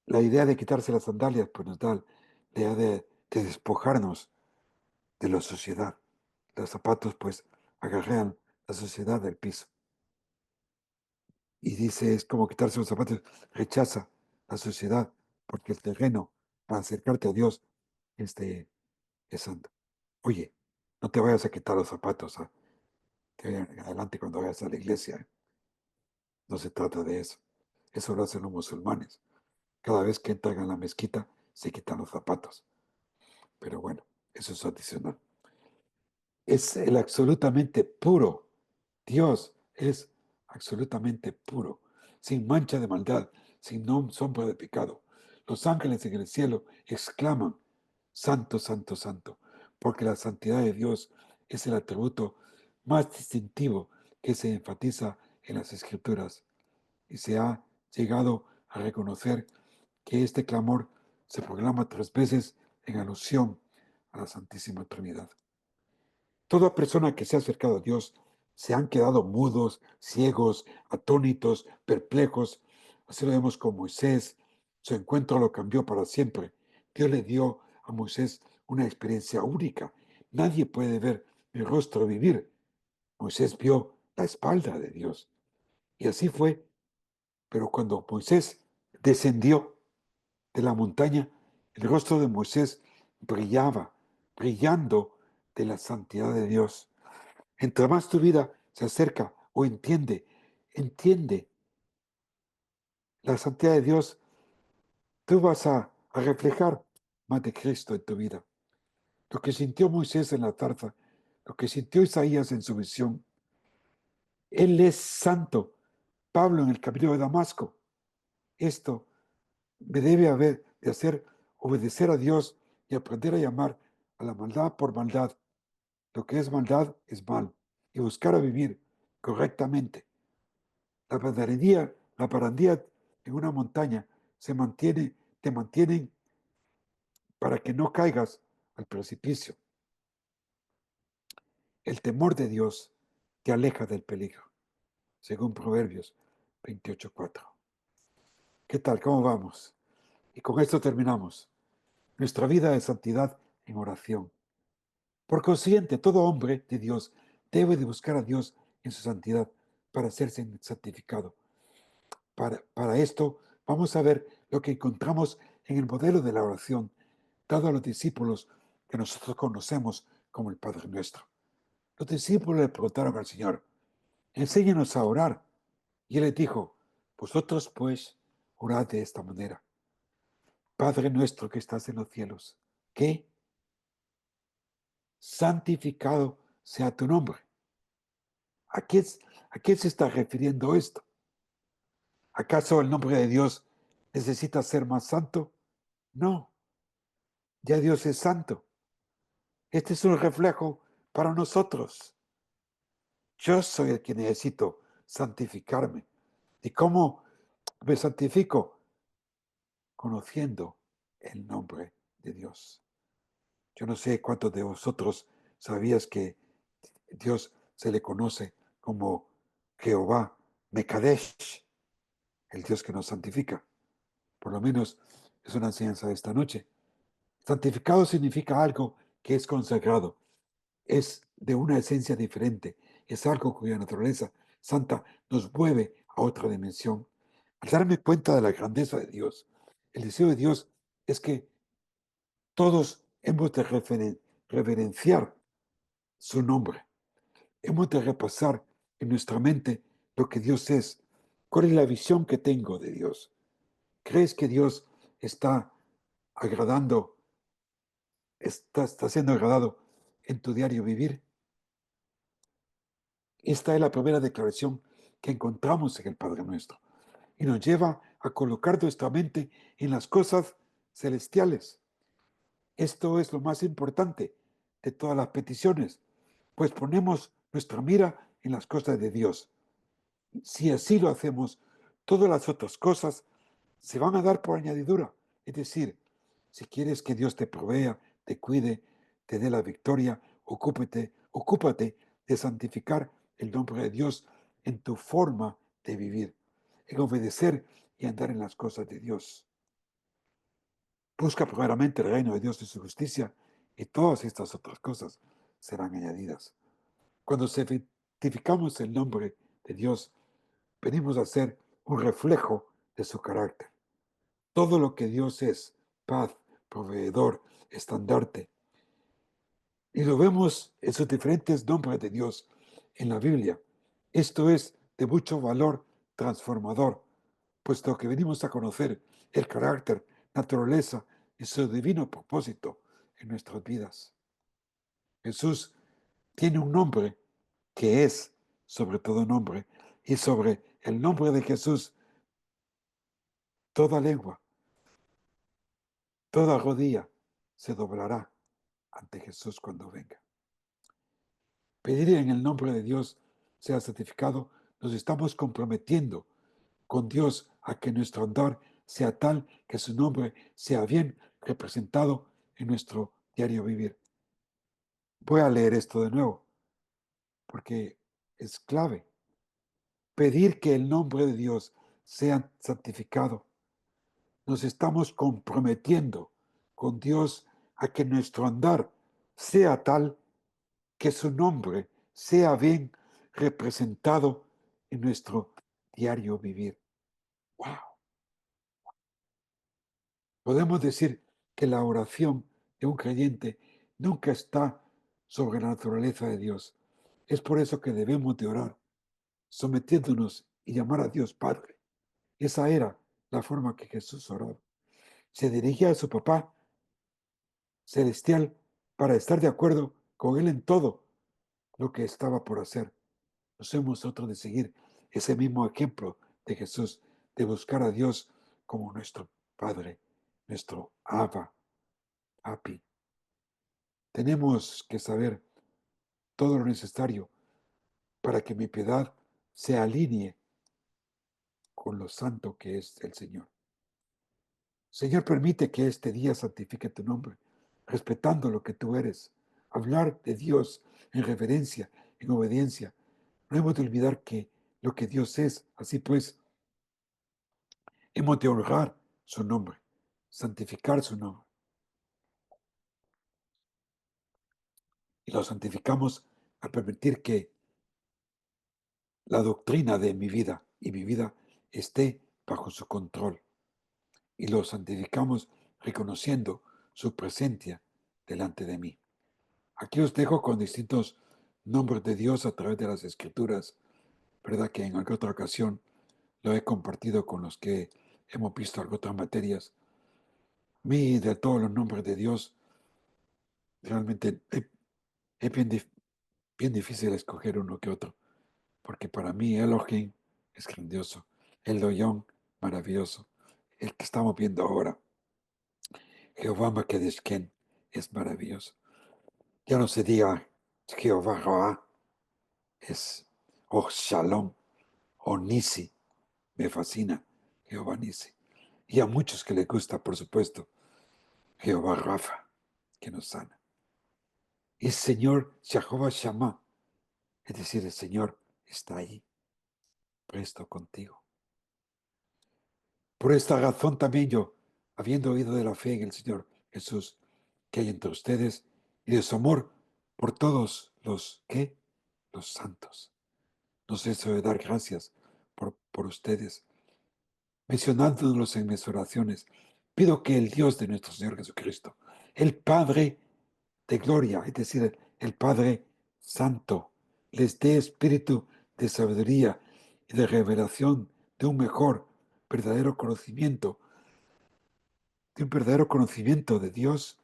La idea de quitarse las sandalias pues nos da la idea de despojarnos de la suciedad. Los zapatos pues agarrean la suciedad del piso. Y dice, es como quitarse los zapatos, rechaza la suciedad, porque el terreno para acercarte a Dios es santo. Oye, no te vayas a quitar los zapatos adelante cuando vayas a la iglesia. No se trata de eso. Eso lo hacen los musulmanes. Cada vez que entran a la mezquita, se quitan los zapatos. Pero bueno, eso es adicional. Es el absolutamente puro. Dios es absolutamente puro, sin mancha de maldad, sin sombra de pecado. Los ángeles en el cielo exclaman, Santo, Santo, Santo, porque la santidad de Dios es el atributo más distintivo que se enfatiza en las Escrituras. Y se ha llegado a reconocer que este clamor se proclama 3 veces en alusión a la Santísima Trinidad. Toda persona que se ha acercado a Dios se han quedado mudos, ciegos, atónitos, perplejos. Así lo vemos con Moisés. Su encuentro lo cambió para siempre. Dios le dio a Moisés una experiencia única. Nadie puede ver mi rostro vivir. Moisés vio la espalda de Dios. Y así fue. Pero cuando Moisés descendió de la montaña, el rostro de Moisés brillaba, brillando de la santidad de Dios. Entre más tu vida se acerca o entiende la santidad de Dios, tú vas a reflejar más de Cristo en tu vida. Lo que sintió Moisés en la zarza, lo que sintió Isaías en su visión, Él es santo. Pablo en el camino de Damasco, esto me debe de hacer obedecer a Dios y aprender a llamar a la maldad por maldad. Lo que es maldad es mal y buscar a vivir correctamente. La barandilla en una montaña te mantienen para que no caigas al precipicio. El temor de Dios te aleja del peligro, según Proverbios 28:4. ¿Qué tal? ¿Cómo vamos? Y con esto terminamos. Nuestra vida de santidad en oración. Por consiguiente, todo hombre de Dios debe de buscar a Dios en su santidad para serse santificado. Para esto, vamos a ver lo que encontramos en el modelo de la oración dado a los discípulos que nosotros conocemos como el Padre Nuestro. Los discípulos le preguntaron al Señor, enséñanos a orar. Y Él les dijo, vosotros pues orad de esta manera. Padre nuestro que estás en los cielos, que santificado sea tu nombre. ¿A qué, ¿A qué se está refiriendo esto? ¿Acaso el nombre de Dios necesita ser más santo? No, ya Dios es santo. Este es un reflejo para nosotros. Yo soy el que necesito santificarme. ¿Y cómo me santifico? Conociendo el nombre de Dios. Yo no sé cuántos de vosotros sabías que Dios se le conoce como Jehová Mekadesh, el Dios que nos santifica. Por lo menos es una enseñanza de esta noche. Santificado significa algo que es consagrado, es de una esencia diferente, es algo cuya naturaleza santa nos mueve a otra dimensión. Al darme cuenta de la grandeza de Dios, el deseo de Dios es que todos hemos de reverenciar su nombre. Hemos de repasar en nuestra mente lo que Dios es. ¿Cuál es la visión que tengo de Dios? ¿Crees que Dios está agradando, está siendo agradado en tu diario vivir? Esta es la primera declaración que encontramos en el Padre Nuestro y nos lleva a colocar nuestra mente en las cosas celestiales. Esto es lo más importante de todas las peticiones, pues ponemos nuestra mira en las cosas de Dios. Si así lo hacemos, todas las otras cosas se van a dar por añadidura. Es decir, si quieres que Dios te provea, te cuide, te dé la victoria, ocúpate de santificar el nombre de Dios en tu forma de vivir, en obedecer y andar en las cosas de Dios. Busca primeramente el reino de Dios y su justicia, y todas estas otras cosas serán añadidas. Cuando santificamos el nombre de Dios, venimos a ser un reflejo de su carácter. Todo lo que Dios es, paz, proveedor, estandarte. Y lo vemos en sus diferentes nombres de Dios en la Biblia. Esto es de mucho valor transformador, puesto que venimos a conocer el carácter, naturaleza y su divino propósito en nuestras vidas. Jesús tiene un nombre que es sobre todo nombre, y sobre el nombre de Jesús toda lengua, toda rodilla se doblará ante Jesús cuando venga. Pedir en el nombre de Dios sea santificado, nos estamos comprometiendo con Dios a que nuestro andar sea tal que su nombre sea bien representado en nuestro diario vivir. Voy a leer esto de nuevo porque es clave. Pedir que el nombre de Dios sea santificado. Nos estamos comprometiendo con Dios a que nuestro andar sea tal que su nombre sea bien representado en nuestro diario vivir. ¡Wow! Podemos decir que la oración de un creyente nunca está sobre la naturaleza de Dios. Es por eso que debemos de orar, sometiéndonos y llamar a Dios Padre. Esa era la forma que Jesús oró. Se dirigía a su papá celestial para estar de acuerdo con él en todo lo que estaba por hacer. Nos hemos nosotros de seguir ese mismo ejemplo de Jesús, de buscar a Dios como nuestro Padre, nuestro Abba, Papi. Tenemos que saber todo lo necesario para que mi piedad se alinee con lo santo que es el Señor. Señor, permite que este día santifique tu nombre, respetando lo que tú eres. Hablar de Dios en reverencia, en obediencia. No hemos de olvidar que lo que Dios es, así pues, hemos de honrar su nombre, santificar su nombre. Y lo santificamos al permitir que la doctrina de mi vida y mi vida esté bajo su control. Y lo santificamos reconociendo su presencia delante de mí. Aquí os dejo con distintos nombres de Dios a través de las escrituras, verdad que en alguna otra ocasión lo he compartido con los que hemos visto algunas otras materias. A mí, de todos los nombres de Dios, realmente es bien difícil escoger uno que otro. porque para mí Elohim es grandioso, el Doyón maravilloso, el que estamos viendo ahora, Jehová Makedeshken es maravilloso. Ya no se diga Jehová Roa, es oh Shalom, oh Nisi, me fascina Jehová Nisi. Y a muchos que les gusta, por supuesto, Jehová Rafa, que nos sana. Y el Señor Jehová Shammah, es decir, el Señor está ahí, presto contigo. Por esta razón también yo, habiendo oído de la fe en el Señor Jesús que hay entre ustedes y de su amor por todos los que, los santos, no ceso de dar gracias por ustedes, mencionándolos en mis oraciones. Pido que el Dios de nuestro Señor Jesucristo, el Padre de gloria, es decir, el Padre Santo, les dé espíritu de sabiduría y de revelación de un mejor, verdadero conocimiento, de un verdadero conocimiento de Dios.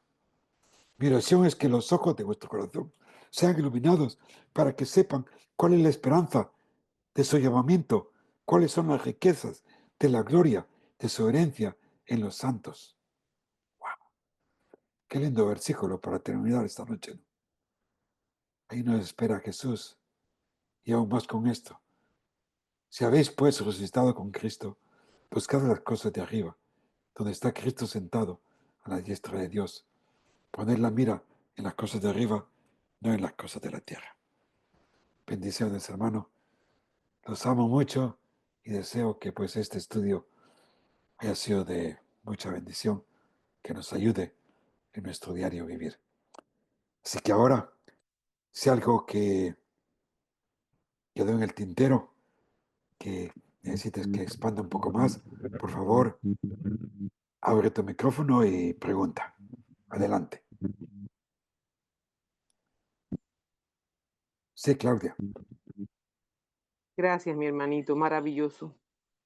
Mi oración es que los ojos de vuestro corazón sean iluminados para que sepan cuál es la esperanza de su llamamiento, cuáles son las riquezas de la gloria de su herencia en los santos. ¡Wow! Qué lindo versículo para terminar esta noche, ¿no? Ahí nos espera Jesús. Y aún más con esto. Si habéis pues resucitado con Cristo, buscad las cosas de arriba, donde está Cristo sentado a la diestra de Dios. Poned la mira en las cosas de arriba, no en las cosas de la tierra. Bendiciones, hermano. Los amo mucho y deseo que pues este estudio haya sido de mucha bendición, que nos ayude en nuestro diario vivir. Así que ahora, si algo que quedó en el tintero, que necesites que expanda un poco más, por favor, abre tu micrófono y pregunta. Adelante. Sí, Claudia. Gracias, mi hermanito, maravilloso.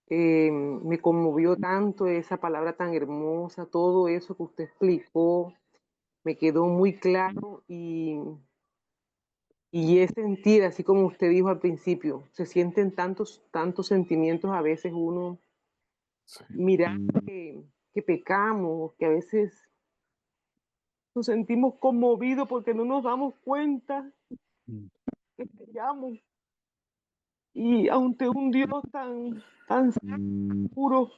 Me conmovió tanto esa palabra tan hermosa, todo eso que usted explicó, me quedó muy claro y es sentir, así como usted dijo al principio, se sienten tantos sentimientos a veces uno Sí. mirar que pecamos, que a veces nos sentimos conmovidos porque no nos damos cuenta Mm. que fallamos y ante un Dios tan puro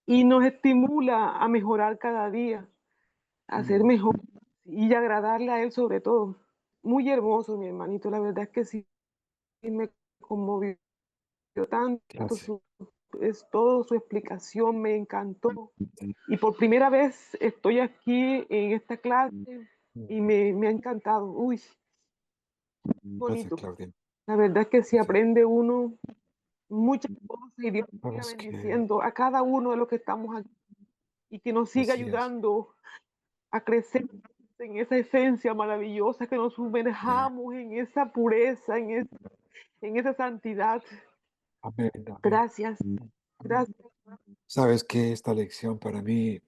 y nos estimula a mejorar cada día, a ser Mm. mejor y agradarle a Él sobre todo. Muy hermoso, mi hermanito, la verdad es que sí me conmovió tanto, Gracias. es todo su explicación, me encantó. Sí. Y por primera vez estoy aquí en esta clase y Mm. me ha encantado. Uy, Gracias, bonito. Claudia. La verdad es que sí Gracias. aprende uno muchas cosas y Dios siga Sabes que bendiciendo a cada uno de los que estamos aquí y que nos siga así es. ayudando a crecer en esa esencia maravillosa, que nos Ya. sumerjamos en esa pureza, en esa santidad. Amén, amén. Gracias, gracias. Sabes que esta lección para mí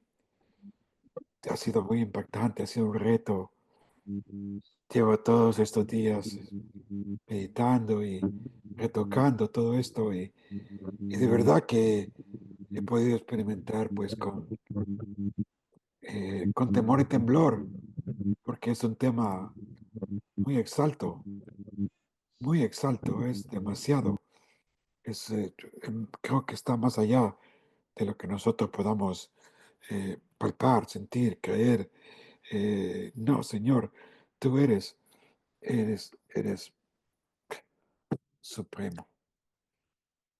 ha sido muy impactante, ha sido un reto. Llevo todos estos días meditando y retocando todo esto y de verdad que he podido experimentar pues con temor y temblor, porque es un tema muy exalto, es demasiado. Es, creo que está más allá de lo que nosotros podamos palpar, sentir, creer. No, Señor, tú eres supremo.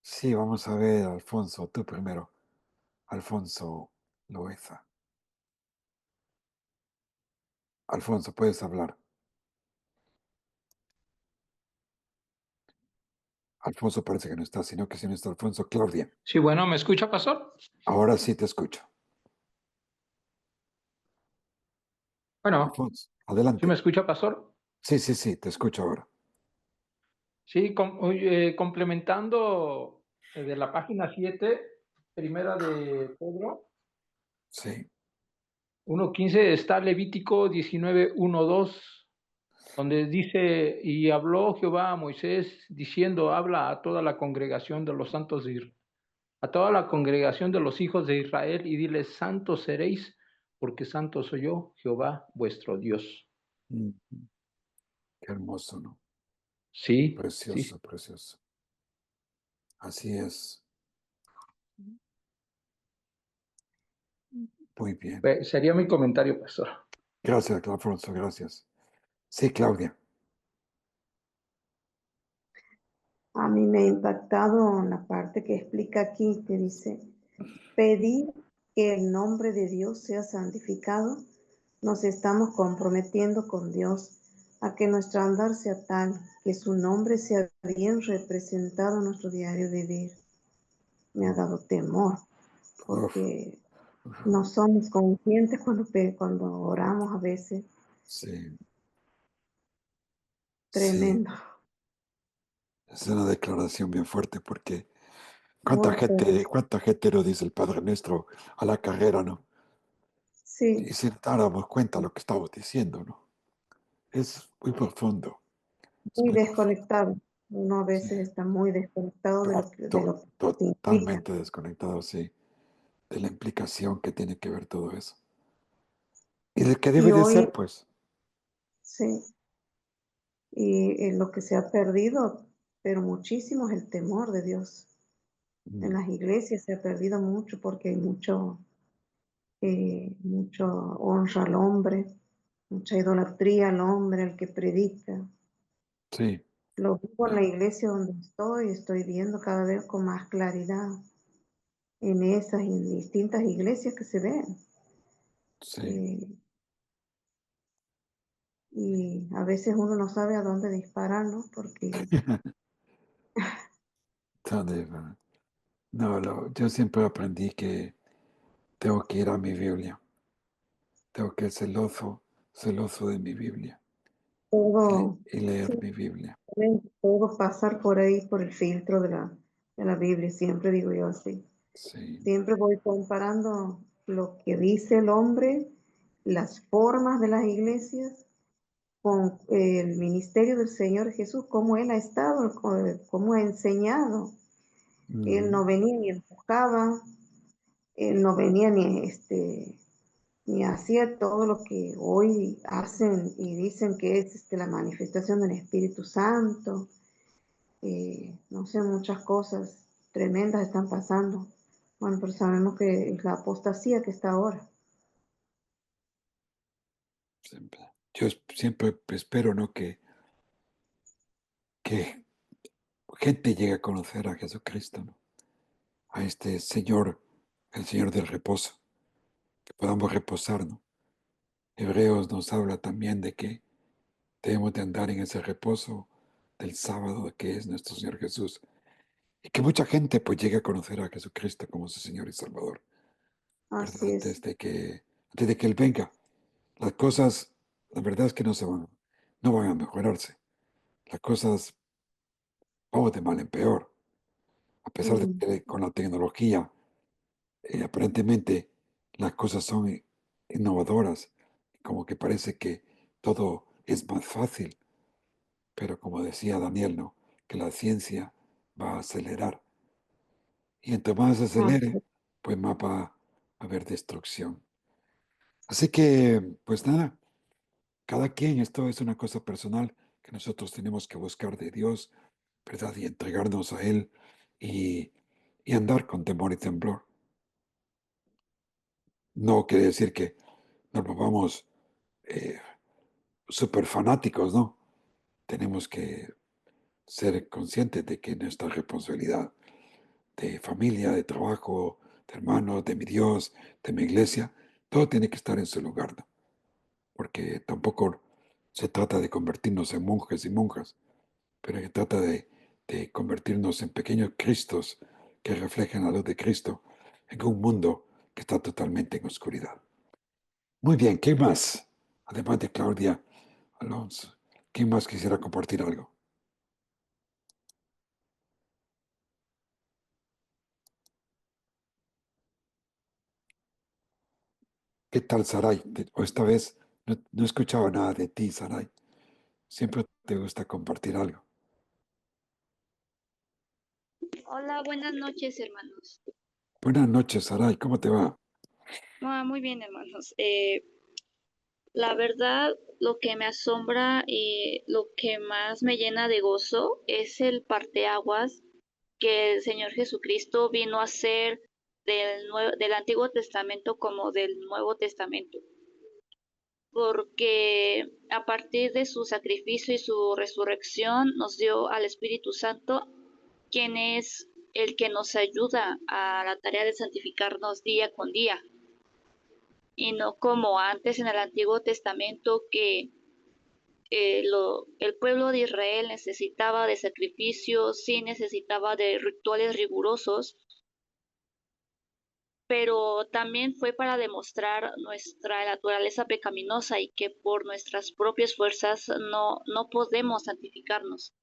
Sí, vamos a ver, Alfonso, tú primero. Alfonso Loeza. Alfonso, puedes hablar. Alfonso parece que no está, sino que si no está Alfonso, Claudia. Sí, bueno, ¿me escucha, pastor? Ahora sí te escucho. Bueno, Alfonso, ¿sí me adelante. escucha, pastor? Sí, sí, sí, te escucho ahora. Sí, complementando de la página 7, primera de Pedro, Sí. 1:15, está Levítico 19:1-2. donde dice, y habló Jehová a Moisés diciendo, habla a toda la congregación de los santos de Israel, a toda la congregación de los hijos de Israel, y diles, santos seréis, porque santo soy yo, Jehová vuestro Dios. Mm, qué hermoso, ¿no? Sí, sí. Precioso, precioso. Así es. Muy bien. Sería mi comentario, pastor. Gracias, Alfonso, gracias. Sí, Claudia. A mí me ha impactado la parte que explica aquí, que dice, pedir que el nombre de Dios sea santificado, nos estamos comprometiendo con Dios a que nuestro andar sea tal, que su nombre sea bien representado en nuestro diario vivir. Me ha dado temor, Uf, porque no somos conscientes cuando oramos a veces. sí, sí. Tremendo. Es una declaración bien fuerte porque Muy fuerte. cuánta gente lo dice el Padre Nuestro a la carrera, ¿no? Y Sí, sin darnos cuenta lo que estamos diciendo, ¿no? Es muy profundo, es muy muy profundo. desconectado. Uno a Sí, veces está muy desconectado de lo que significa. totalmente desconectado, sí, de la implicación que tiene que ver todo eso. Y de que debe Y de hoy, ser, pues. sí, y lo que se ha perdido, pero muchísimo es el temor de Dios. En Mm, las iglesias se ha perdido mucho porque hay mucho honra al hombre, mucha idolatría al hombre, al que predica. sí, Lo vivo en la iglesia donde estoy viendo cada vez con más claridad en esas y en distintas iglesias que se ven. sí. Eh, y a veces uno no sabe a dónde disparar, ¿no? Porque ¿Dónde va? No, yo siempre aprendí que tengo que ir a mi Biblia, tengo que ser celoso, celoso de mi Biblia todo, y sí, leer mi Biblia. todo pasar por ahí, por el filtro de la Biblia, siempre digo yo así. Sí, Siempre voy comparando lo que dice el hombre, las formas de las iglesias, con el ministerio del Señor Jesús, cómo Él ha estado, cómo ha enseñado. Él ujú, no venía ni empujaba, Él no venía ni hacía todo lo que hoy hacen y dicen que es la manifestación del Espíritu Santo. No sé, muchas cosas tremendas están pasando. Bueno, pero sabemos que es la apostasía que está ahora. siempre. Yo siempre espero, ¿no? Que gente llegue a conocer a Jesucristo, ¿no? A este Señor, el Señor del reposo, que podamos reposar, ¿no? Hebreos nos habla también de que debemos de andar en ese reposo del sábado que es nuestro Señor Jesús. Y que mucha gente pues llegue a conocer a Jesucristo como su Señor y Salvador, ¿verdad? Así es. Antes de que Él venga. Las cosas, la verdad es que no van a mejorarse. Las cosas vamos de mal en peor. A pesar de Mm, que con la tecnología, aparentemente las cosas son innovadoras, como que parece que todo es más fácil, pero como decía Daniel, ¿no? Que la ciencia va a acelerar. Y entre más así acelere, pues más va a haber destrucción. Así que, pues nada, cada quien, esto es una cosa personal que nosotros tenemos que buscar de Dios, ¿verdad? Y entregarnos a Él y, y andar con temor y temblor. No quiere decir que nos volvamos eh, súper fanáticos, ¿no? Tenemos que ser conscientes de que nuestra responsabilidad de familia, de trabajo, de hermanos, de mi Dios, de mi iglesia, todo tiene que estar en su lugar, ¿no? Porque tampoco se trata de convertirnos en monjes y monjas, pero se trata de convertirnos en pequeños Cristos que reflejen la luz de Cristo en un mundo que está totalmente en oscuridad. Muy bien, ¿qué más? Además de Claudia Alonso, ¿quién más quisiera compartir algo? ¿Qué tal, Saray? O esta vez no he escuchado nada de ti, Saray. Siempre te gusta compartir algo. Hola, buenas noches, hermanos. Buenas noches, Saray, ¿cómo te va? Muy bien, hermanos. La verdad, lo que me asombra y lo que más me llena de gozo es el parteaguas que el Señor Jesucristo vino a hacer del Antiguo Testamento como del Nuevo Testamento, porque a partir de su sacrificio y su resurrección nos dio al Espíritu Santo, quien es el que nos ayuda a la tarea de santificarnos día con día, y no como antes en el Antiguo Testamento que el pueblo de Israel necesitaba de sacrificios, sí necesitaba de rituales rigurosos, pero también fue para demostrar nuestra naturaleza pecaminosa y que por nuestras propias fuerzas no podemos santificarnos,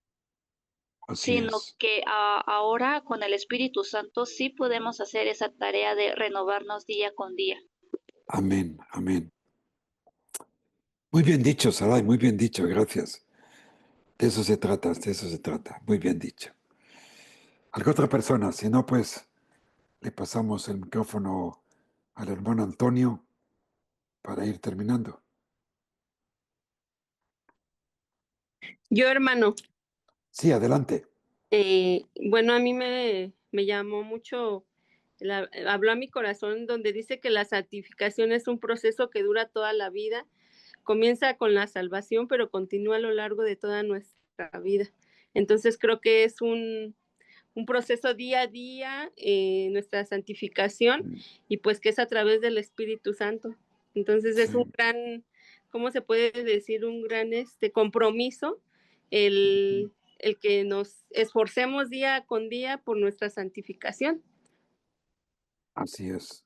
Así sino es. que ahora con el Espíritu Santo sí podemos hacer esa tarea de renovarnos día con día. Amén, amén. Muy bien dicho, Saray, muy bien dicho, gracias. De eso se trata, de eso se trata. Muy bien dicho. ¿Alguna otra persona? Si no, pues le pasamos el micrófono al hermano Antonio para ir terminando. Yo, hermano, Sí, adelante. bueno, a mí me llamó mucho, habló a mi corazón donde dice que la santificación es un proceso que dura toda la vida, comienza con la salvación, pero continúa a lo largo de toda nuestra vida. Entonces creo que es un proceso día a día, nuestra santificación, y pues que es a través del Espíritu Santo. Entonces es un gran, ¿cómo se puede decir? Un gran compromiso el que nos esforcemos día con día por nuestra santificación. Así es.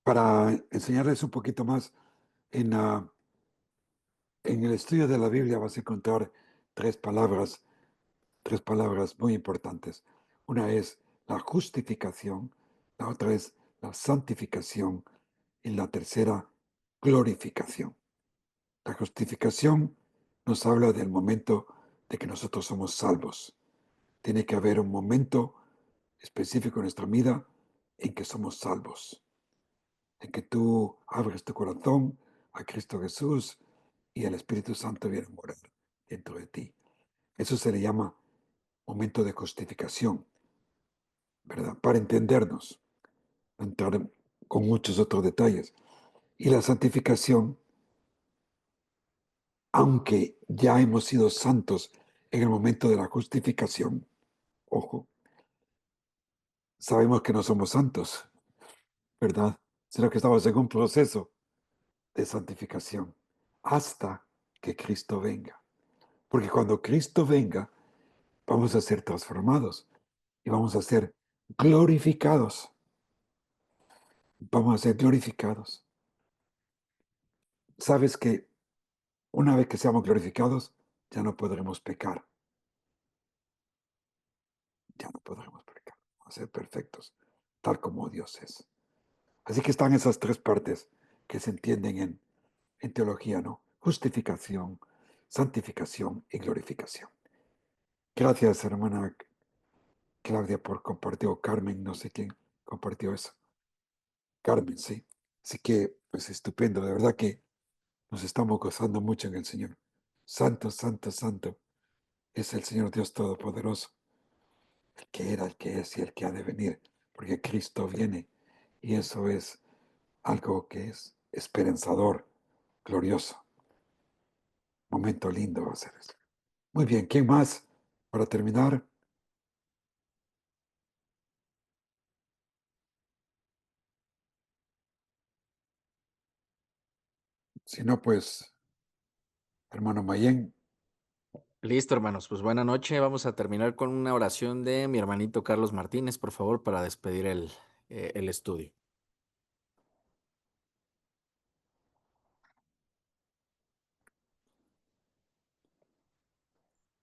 Para enseñarles un poquito más, en, en el estudio de la Biblia vas a encontrar tres palabras muy importantes. Una es la justificación, la otra es la santificación y la tercera, glorificación. La justificación nos habla del momento de que nosotros somos salvos. Tiene que haber un momento específico en nuestra vida en que somos salvos, en que tú abres tu corazón a Cristo Jesús y el Espíritu Santo viene a morar dentro de ti. Eso se le llama momento de justificación, ¿verdad? Para entendernos, entrar con muchos otros detalles. Y la santificación, aunque ya hemos sido santos en el momento de la justificación, ojo, sabemos que no somos santos, ¿verdad? Sino que estamos en un proceso de santificación hasta que Cristo venga. Porque cuando Cristo venga, vamos a ser transformados y vamos a ser glorificados. Vamos a ser glorificados. Sabes que una vez que seamos glorificados, ya no podremos pecar. Ya no podremos pecar. Vamos a ser perfectos, tal como Dios es. Así que están esas tres partes que se entienden en teología, ¿no? Justificación, santificación y glorificación. Gracias, hermana Claudia, por compartir, o Carmen, no sé quién compartió eso. Carmen, sí. Así que, pues estupendo, de verdad que nos estamos gozando mucho en el Señor. Santo, santo, santo es el Señor Dios Todopoderoso, el que era, el que es y el que ha de venir, porque Cristo viene y eso es algo que es esperanzador, glorioso. Momento lindo va a ser eso. Muy bien, ¿quién más? Para terminar, si no, pues, hermano Mayén. Listo, hermanos. Pues buena noche. Vamos a terminar con una oración de mi hermanito Carlos Martínez, por favor, para despedir el estudio.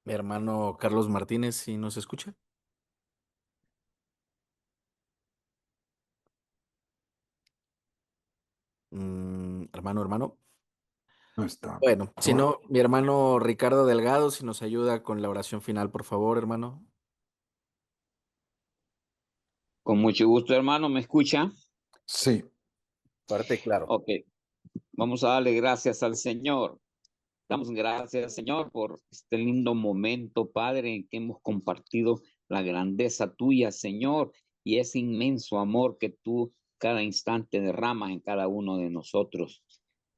Mi hermano Carlos Martínez, ¿sí nos escucha? Hermano. No está. Bueno, si Ahora, no, mi hermano Ricardo Delgado, si nos ayuda con la oración final, por favor, hermano. Con mucho gusto, hermano, ¿me escucha? sí, Fuerte y claro. Ok, vamos a darle gracias al Señor. Damos gracias, Señor, por este lindo momento, Padre, en que hemos compartido la grandeza tuya, Señor, y ese inmenso amor que tú cada instante derramas en cada uno de nosotros.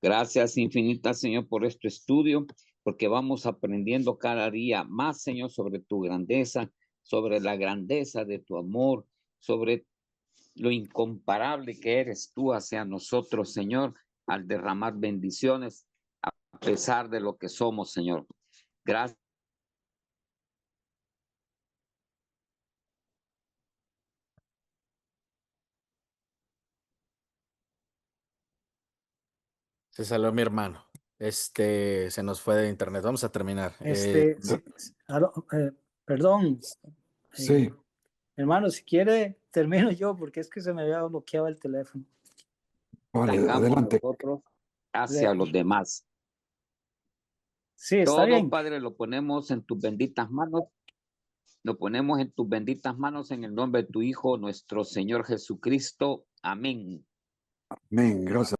Gracias infinitas, Señor, por este estudio, porque vamos aprendiendo cada día más, Señor, sobre tu grandeza, sobre la grandeza de tu amor, sobre lo incomparable que eres tú hacia nosotros, Señor, al derramar bendiciones a pesar de lo que somos, Señor. Gracias. Se salió mi hermano. Se nos fue de internet. Vamos a terminar. Perdón, sí. hermano, si quiere, termino yo porque es que se me había bloqueado el teléfono. Vale, Destacamos adelante. nosotros hacia los demás. Sí, está Todo, bien. Padre, lo ponemos en tus benditas manos. Lo ponemos en tus benditas manos en el nombre de tu Hijo, nuestro Señor Jesucristo. Amén. Amén. Gracias.